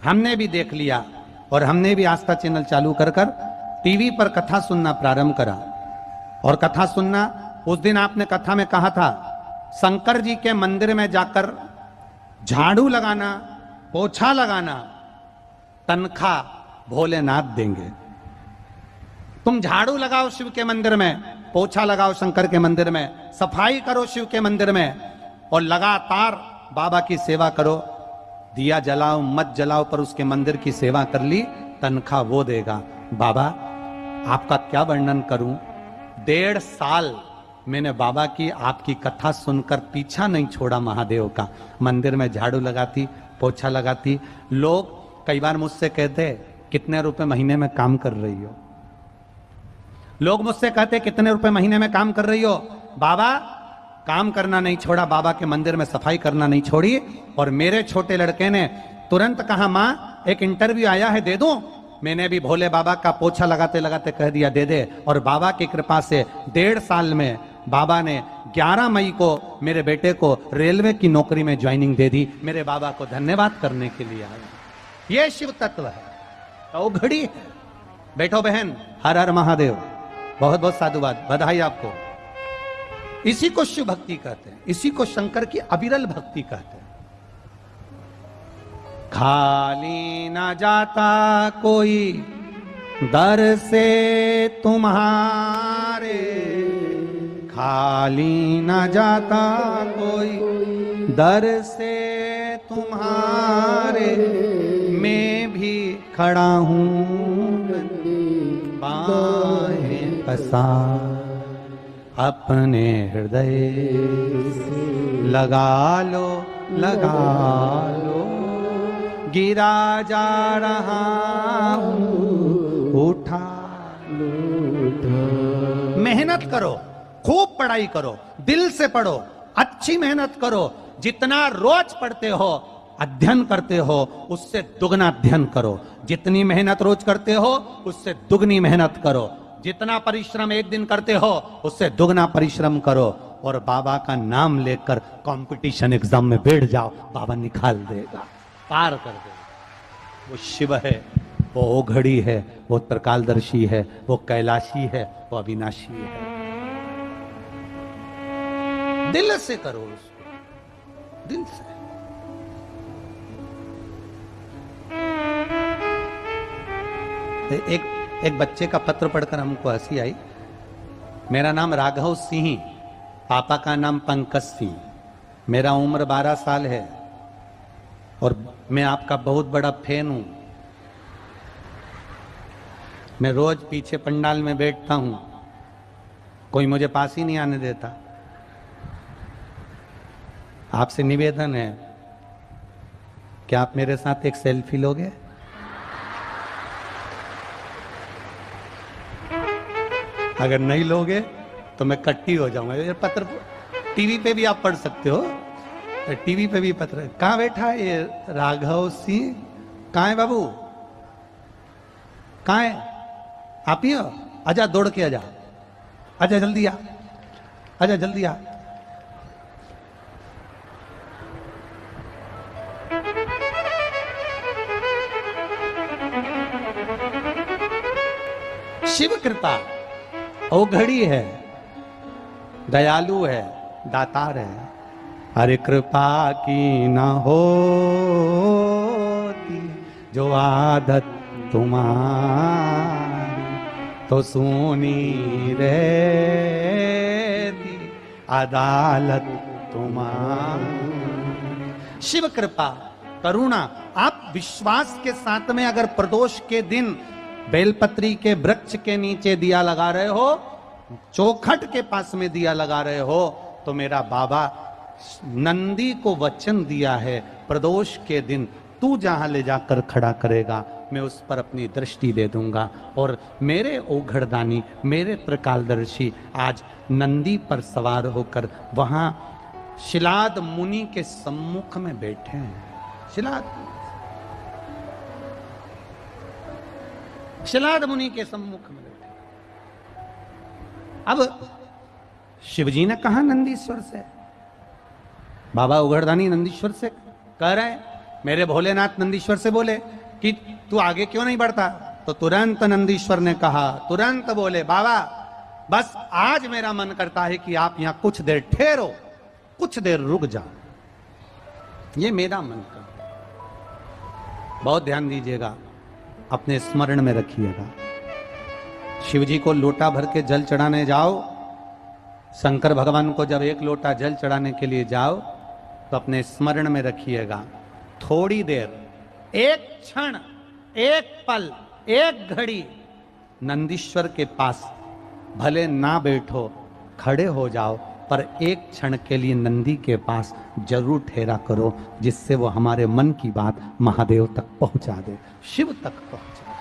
हमने भी देख लिया और हमने भी आस्था चैनल चालू कर टीवी पर कथा सुनना प्रारंभ करा। और कथा सुनना, उस दिन आपने कथा में कहा था शंकर जी के मंदिर में जाकर झाड़ू लगाना, पोछा लगाना, तनख्वाह भोलेनाथ देंगे। तुम झाड़ू लगाओ शिव के मंदिर में, पोछा लगाओ शंकर के मंदिर में, सफाई करो शिव के मंदिर में और लगातार बाबा की सेवा करो। दिया जलाओ मत जलाओ पर उसके मंदिर की सेवा कर ली, तनख्वाह वो देगा। बाबा, आपका क्या वर्णन करूं। 1.5 साल मैंने बाबा की आपकी कथा सुनकर पीछा नहीं छोड़ा महादेव का। मंदिर में झाड़ू लगाती, पोछा लगाती। लोग कई बार मुझसे कहते कितने रुपए महीने में काम कर रही हो। लोग मुझसे कहते कितने रुपए महीने में काम कर रही हो। बाबा, काम करना नहीं छोड़ा, बाबा के मंदिर में सफाई करना नहीं छोड़ी। और मेरे छोटे लड़के ने तुरंत कहा, माँ एक इंटरव्यू आया है, दे दूं। मैंने भी भोले बाबा का पोछा लगाते लगाते कह दिया दे दे। और बाबा की कृपा से 1.5 साल में बाबा ने 11 मई को मेरे बेटे को रेलवे की नौकरी में ज्वाइनिंग दे दी। मेरे बाबा को धन्यवाद करने के लिए आए। ये शिव तत्व है, तो घड़ी है। बैठो बहन, हर हर महादेव, बहुत बहुत साधुवाद, बधाई आपको। इसी को शिव भक्ति कहते हैं, इसी को शंकर की अविरल भक्ति कहते हैं। खाली ना जाता कोई दर से तुम्हारे, खाली ना जाता कोई दर से तुम्हारे, मैं भी खड़ा हूं बाहें पसार, अपने हृदय लगा लो लगा लो, गिरा जा रहा हूं उठा लो उठा। मेहनत करो, खूब पढ़ाई करो, दिल से पढ़ो, अच्छी मेहनत करो। जितना रोज पढ़ते हो, अध्ययन करते हो, उससे दुगना अध्ययन करो। जितनी मेहनत रोज करते हो, उससे दुगनी मेहनत करो। जितना परिश्रम एक दिन करते हो, उससे दुगना परिश्रम करो। और बाबा का नाम लेकर कंपटीशन एग्जाम में बैठ जाओ, बाबा निकाल देगा, पार कर देगा। वो शिव है, वो ओघड़ी है, वो त्रिकालदर्शी है, वो कैलाशी है, वो अविनाशी है। दिल से करो उसको, दिल से। एक बच्चे का पत्र पढ़कर हमको हंसी आई। मेरा नाम राघव सिंह, पापा का नाम पंकज सिंह, मेरा उम्र 12 साल है और मैं आपका बहुत बड़ा फैन हूं। मैं रोज पीछे पंडाल में बैठता हूं, कोई मुझे पास ही नहीं आने देता। आपसे निवेदन है, क्या आप मेरे साथ एक सेल्फी लोगे? अगर नहीं लोगे तो मैं कट्टी हो जाऊंगा। ये पत्र टीवी पे भी आप पढ़ सकते हो, टीवी पे भी पत्र। कहाँ बैठा है ये राघव सिंह? कहाँ है बाबू? कहाँ है? आप ही हो? आजा, दौड़ के आजा, आजा जल्दी आ, आजा जल्दी आ। शिव कृपा ओ घड़ी है, दयालु है, दातार है। अरे कृपा की न होती जो आदत तुम्हारी, तो सुनी रहती अदालत तुम्हारी। शिव कृपा, करुणा। आप विश्वास के साथ में अगर प्रदोष के दिन बेलपत्री के वृक्ष के नीचे दिया लगा रहे हो, चौखट के पास में दिया लगा रहे हो, तो मेरा बाबा नंदी को वचन दिया है, प्रदोष के दिन तू जहां ले जाकर खड़ा करेगा मैं उस पर अपनी दृष्टि दे दूंगा। और मेरे ओघड़दानी, मेरे त्रिकालदर्शी आज नंदी पर सवार होकर वहां शिलाद मुनि के सम्मुख में बैठे हैं। शिलाद मुनि के सम्मुख में बैठे। अब शिवजी ने कहा नंदीश्वर से, बाबा उघड़दानी नंदीश्वर से कह रहे हैं, मेरे भोलेनाथ नंदीश्वर से बोले कि तू आगे क्यों नहीं बढ़ता? तो तुरंत नंदीश्वर ने कहा, तुरंत बोले, बाबा बस आज मेरा मन करता है कि आप यहां कुछ देर ठहरो, कुछ देर रुक जाओ, ये मेरा मन का। बहुत ध्यान दीजिएगा, अपने स्मरण में रखिएगा। शिवजी को लोटा भर के जल चढ़ाने जाओ, शंकर भगवान को जब एक लोटा जल चढ़ाने के लिए जाओ तो अपने स्मरण में रखिएगा, थोड़ी देर, एक क्षण, एक पल, एक घड़ी नंदीश्वर के पास भले ना बैठो, खड़े हो जाओ, पर एक क्षण के लिए नंदी के पास जरूर ठहरा करो, जिससे वो हमारे मन की बात महादेव तक पहुंचा दे, शिव तक पहुंचा दे।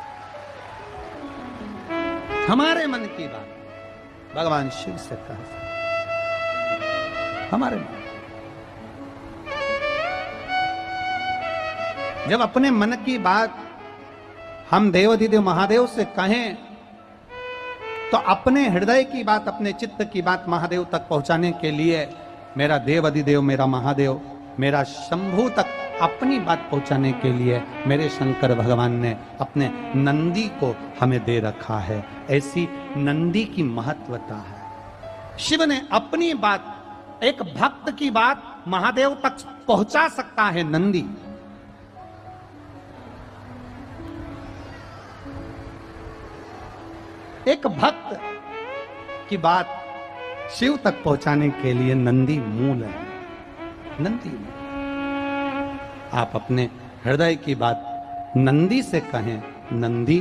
हमारे मन की बात भगवान शिव से कह, हमारे मन, जब अपने मन की बात हम देवाधिदेव महादेव से कहें तो अपने हृदय की बात, अपने चित्त की बात महादेव तक पहुंचाने के लिए मेरा देवाधिदेव, मेरा महादेव, मेरा शंभू तक अपनी बात पहुंचाने के लिए मेरे शंकर भगवान ने अपने नंदी को हमें दे रखा है। ऐसी नंदी की महत्वता है। शिव ने अपनी बात, एक भक्त की बात महादेव तक पहुंचा सकता है नंदी। एक भक्त की बात शिव तक पहुंचाने के लिए नंदी मूल है। नंदी, आप अपने हृदय की बात नंदी से कहें, नंदी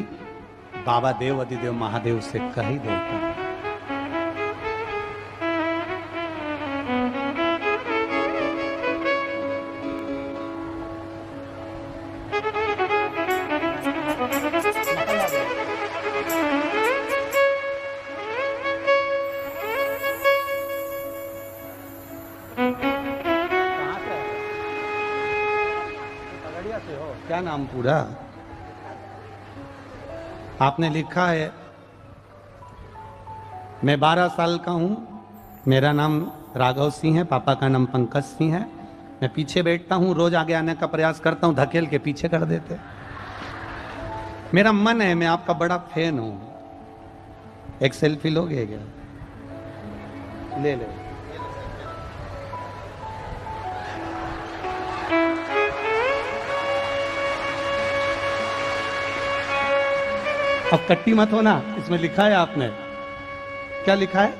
बाबा देवाधिदेव महादेव से कह ही देता है। क्या नाम पूरा? आपने लिखा है, मैं 12 साल का हूं, मेरा नाम राघव सिंह है, पापा का नाम पंकज सिंह है, मैं पीछे बैठता हूं, रोज आगे आने का प्रयास करता हूं, धकेल के पीछे कर देते। मेरा मन है, मैं आपका बड़ा फैन हूं, एक सेल्फी लोगे क्या? ले ले। अब कट्टी मत हो ना, इसमें लिखा है आपने, क्या लिखा है?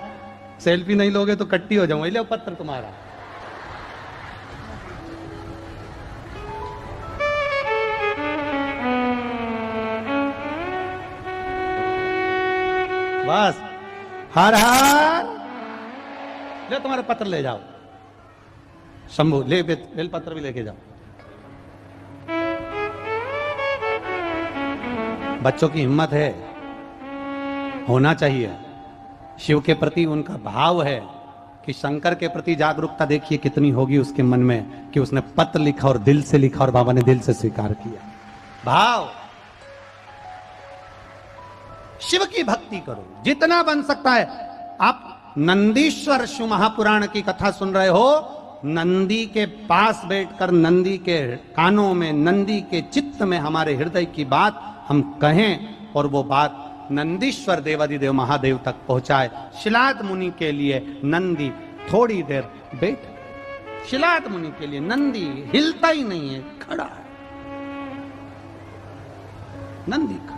सेल्फी नहीं लोगे तो कट्टी हो जाऊंगा। ले पत्र तुम्हारा। बस, हर हर। ले तुम्हारा पत्र ले जाओ, शंभू ले, बेल पत्र भी लेके जाओ। बच्चों की हिम्मत है, होना चाहिए। शिव के प्रति उनका भाव है कि शंकर के प्रति जागरूकता देखिए कितनी होगी उसके मन में, कि उसने पत्र लिखा और दिल से लिखा और बाबा ने दिल से स्वीकार किया। भाव। शिव की भक्ति करो जितना बन सकता है। आप नंदीश्वर शिव महापुराण की कथा सुन रहे हो, नंदी के पास बैठकर नंदी के कानों में, नंदी के चित्त में हमारे हृदय की बात हम कहें और वो बात नंदीश्वर देवादिदेव महादेव तक पहुंचाए। शिलाद मुनि के लिए नंदी थोड़ी देर बैठ, शिलाद मुनि के लिए नंदी हिलता ही नहीं है, खड़ा है, नंदी खड़ा।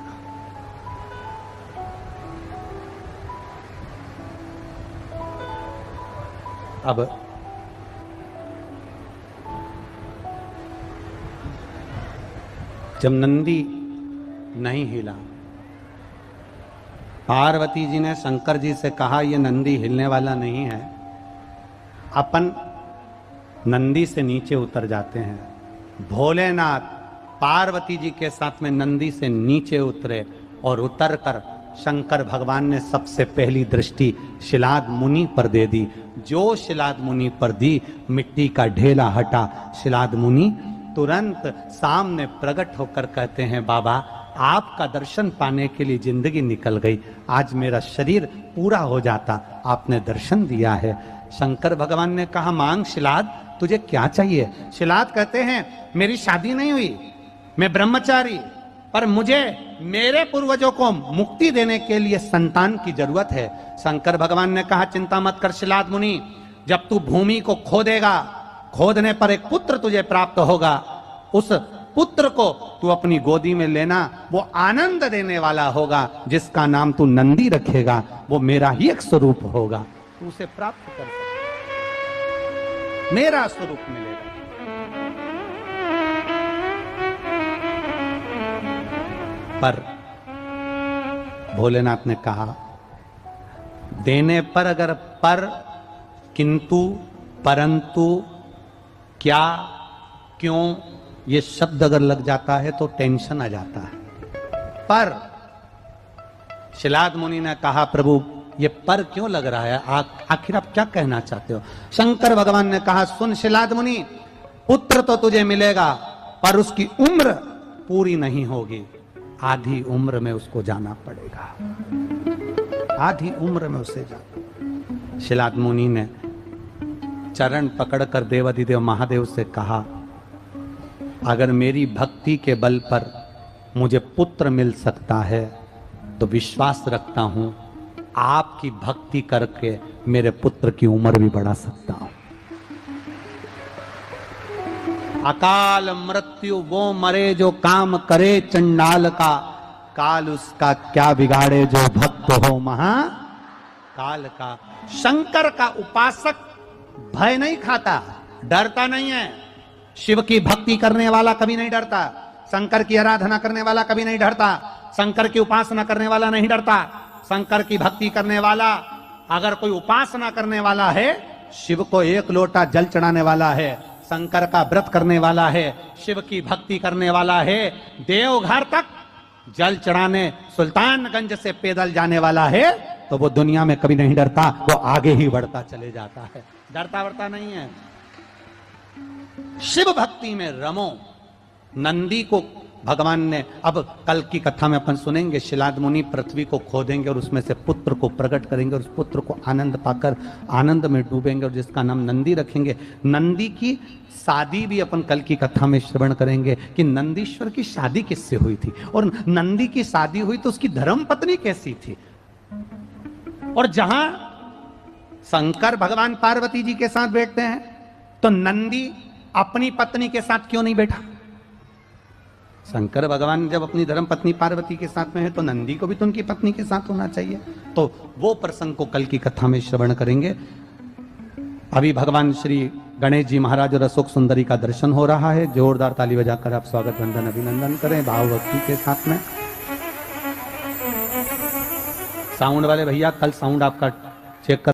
अब जब नंदी नहीं हिला, पार्वती जी ने शंकर जी से कहा यह नंदी हिलने वाला नहीं है। अपन नंदी से नीचे उतर जाते हैं। भोलेनाथ पार्वती जी के साथ में नंदी से नीचे उतरे और उतरकर शंकर भगवान ने सबसे पहली दृष्टि शिलाद मुनि पर दे दी। जो शिलाद मुनि पर दी, मिट्टी का ढेला हटा। शिलाद मुनि तुरंत सामने प्रकट होकर कहते हैं, बाबा आपका दर्शन पाने के लिए जिंदगी निकल गई, आज मेरा शरीर पूरा हो जाता, आपने दर्शन दिया है। शंकर भगवान ने कहा, मांग शिलाद, तुझे क्या चाहिए? शिलाद कहते हैं, मेरी शादी नहीं हुई, मैं ब्रह्मचारी, पर मुझे मेरे पूर्वजों को मुक्ति देने के लिए संतान की जरूरत है। शंकर भगवान ने कहा, चिंता मत कर शिलाद मुनि, जब तू भूमि को खोदेगा, खोदने पर एक पुत्र तुझे प्राप्त होगा। उस पुत्र को तू अपनी गोदी में लेना, वो आनंद देने वाला होगा, जिसका नाम तू नंदी रखेगा, वो मेरा ही एक स्वरूप होगा, तू उसे प्राप्त कर सकता, मेरा स्वरूप मिलेगा। पर भोलेनाथ ने कहा, देने पर अगर पर, किंतु, परंतु, क्या, क्यों, ये शब्द अगर लग जाता है तो टेंशन आ जाता है। पर शिलाद मुनि ने कहा, प्रभु ये पर क्यों लग रहा है, आखिर आप क्या कहना चाहते हो? शंकर भगवान ने कहा, सुन शिलाद मुनि, पुत्र तो तुझे मिलेगा, पर उसकी उम्र पूरी नहीं होगी, आधी उम्र में उसको जाना पड़ेगा, आधी उम्र में उसे जाना। शिलाद मुनि ने चरण पकड़कर देवादिदेव महादेव से कहा, अगर मेरी भक्ति के बल पर मुझे पुत्र मिल सकता है तो विश्वास रखता हूं आपकी भक्ति करके मेरे पुत्र की उम्र भी बढ़ा सकता हूं। अकाल मृत्यु वो मरे जो काम करे चंडाल का, काल उसका क्या बिगाड़े जो भक्त हो महाकाल का। शंकर का उपासक भय नहीं खाता, डरता नहीं है। शिव की भक्ति करने वाला कभी नहीं डरता, शंकर की आराधना करने वाला कभी नहीं डरता, शंकर की उपासना करने वाला नहीं डरता। शंकर की भक्ति करने वाला, अगर कोई उपासना करने वाला है, शिव को एक लोटा जल चढ़ाने वाला है, शंकर का व्रत करने वाला है, शिव की भक्ति करने वाला है, देवघर तक जल चढ़ाने सुल्तानगंज से पैदल जाने वाला है, तो वो दुनिया में कभी नहीं डरता, वो आगे ही बढ़ता चले जाता है, डरता वरता नहीं है। शिव भक्ति में रमो। नंदी को भगवान ने, अब कल की कथा में अपन सुनेंगे, शिलाद मुनि पृथ्वी को खोदेंगे और उसमें से पुत्र को प्रकट करेंगे और उस पुत्र को आनंद पाकर आनंद में डूबेंगे और जिसका नाम नंदी रखेंगे। नंदी की शादी भी अपन कल की कथा में श्रवण करेंगे कि नंदीश्वर की शादी किससे हुई थी, और नंदी की शादी हुई तो उसकी धर्म पत्नी कैसी थी। और जहां शंकर भगवान पार्वती जी के साथ बैठते हैं, तो नंदी अपनी पत्नी के साथ क्यों नहीं बैठा? शंकर भगवान जब अपनी धर्म पत्नी पार्वती के साथ में है, तो नंदी को भी तो उनकी पत्नी के साथ होना चाहिए। तो वो प्रसंग को कल की कथा में श्रवण करेंगे। अभी भगवान श्री गणेश जी महाराज और अशोक सुंदरी का दर्शन हो रहा है। जोरदार ताली बजाकर आप स्वागत वंदन अभिनंदन करें भाव भक्ति के साथ में। साउंड वाले भैया, कल साउंड आपका चेक कर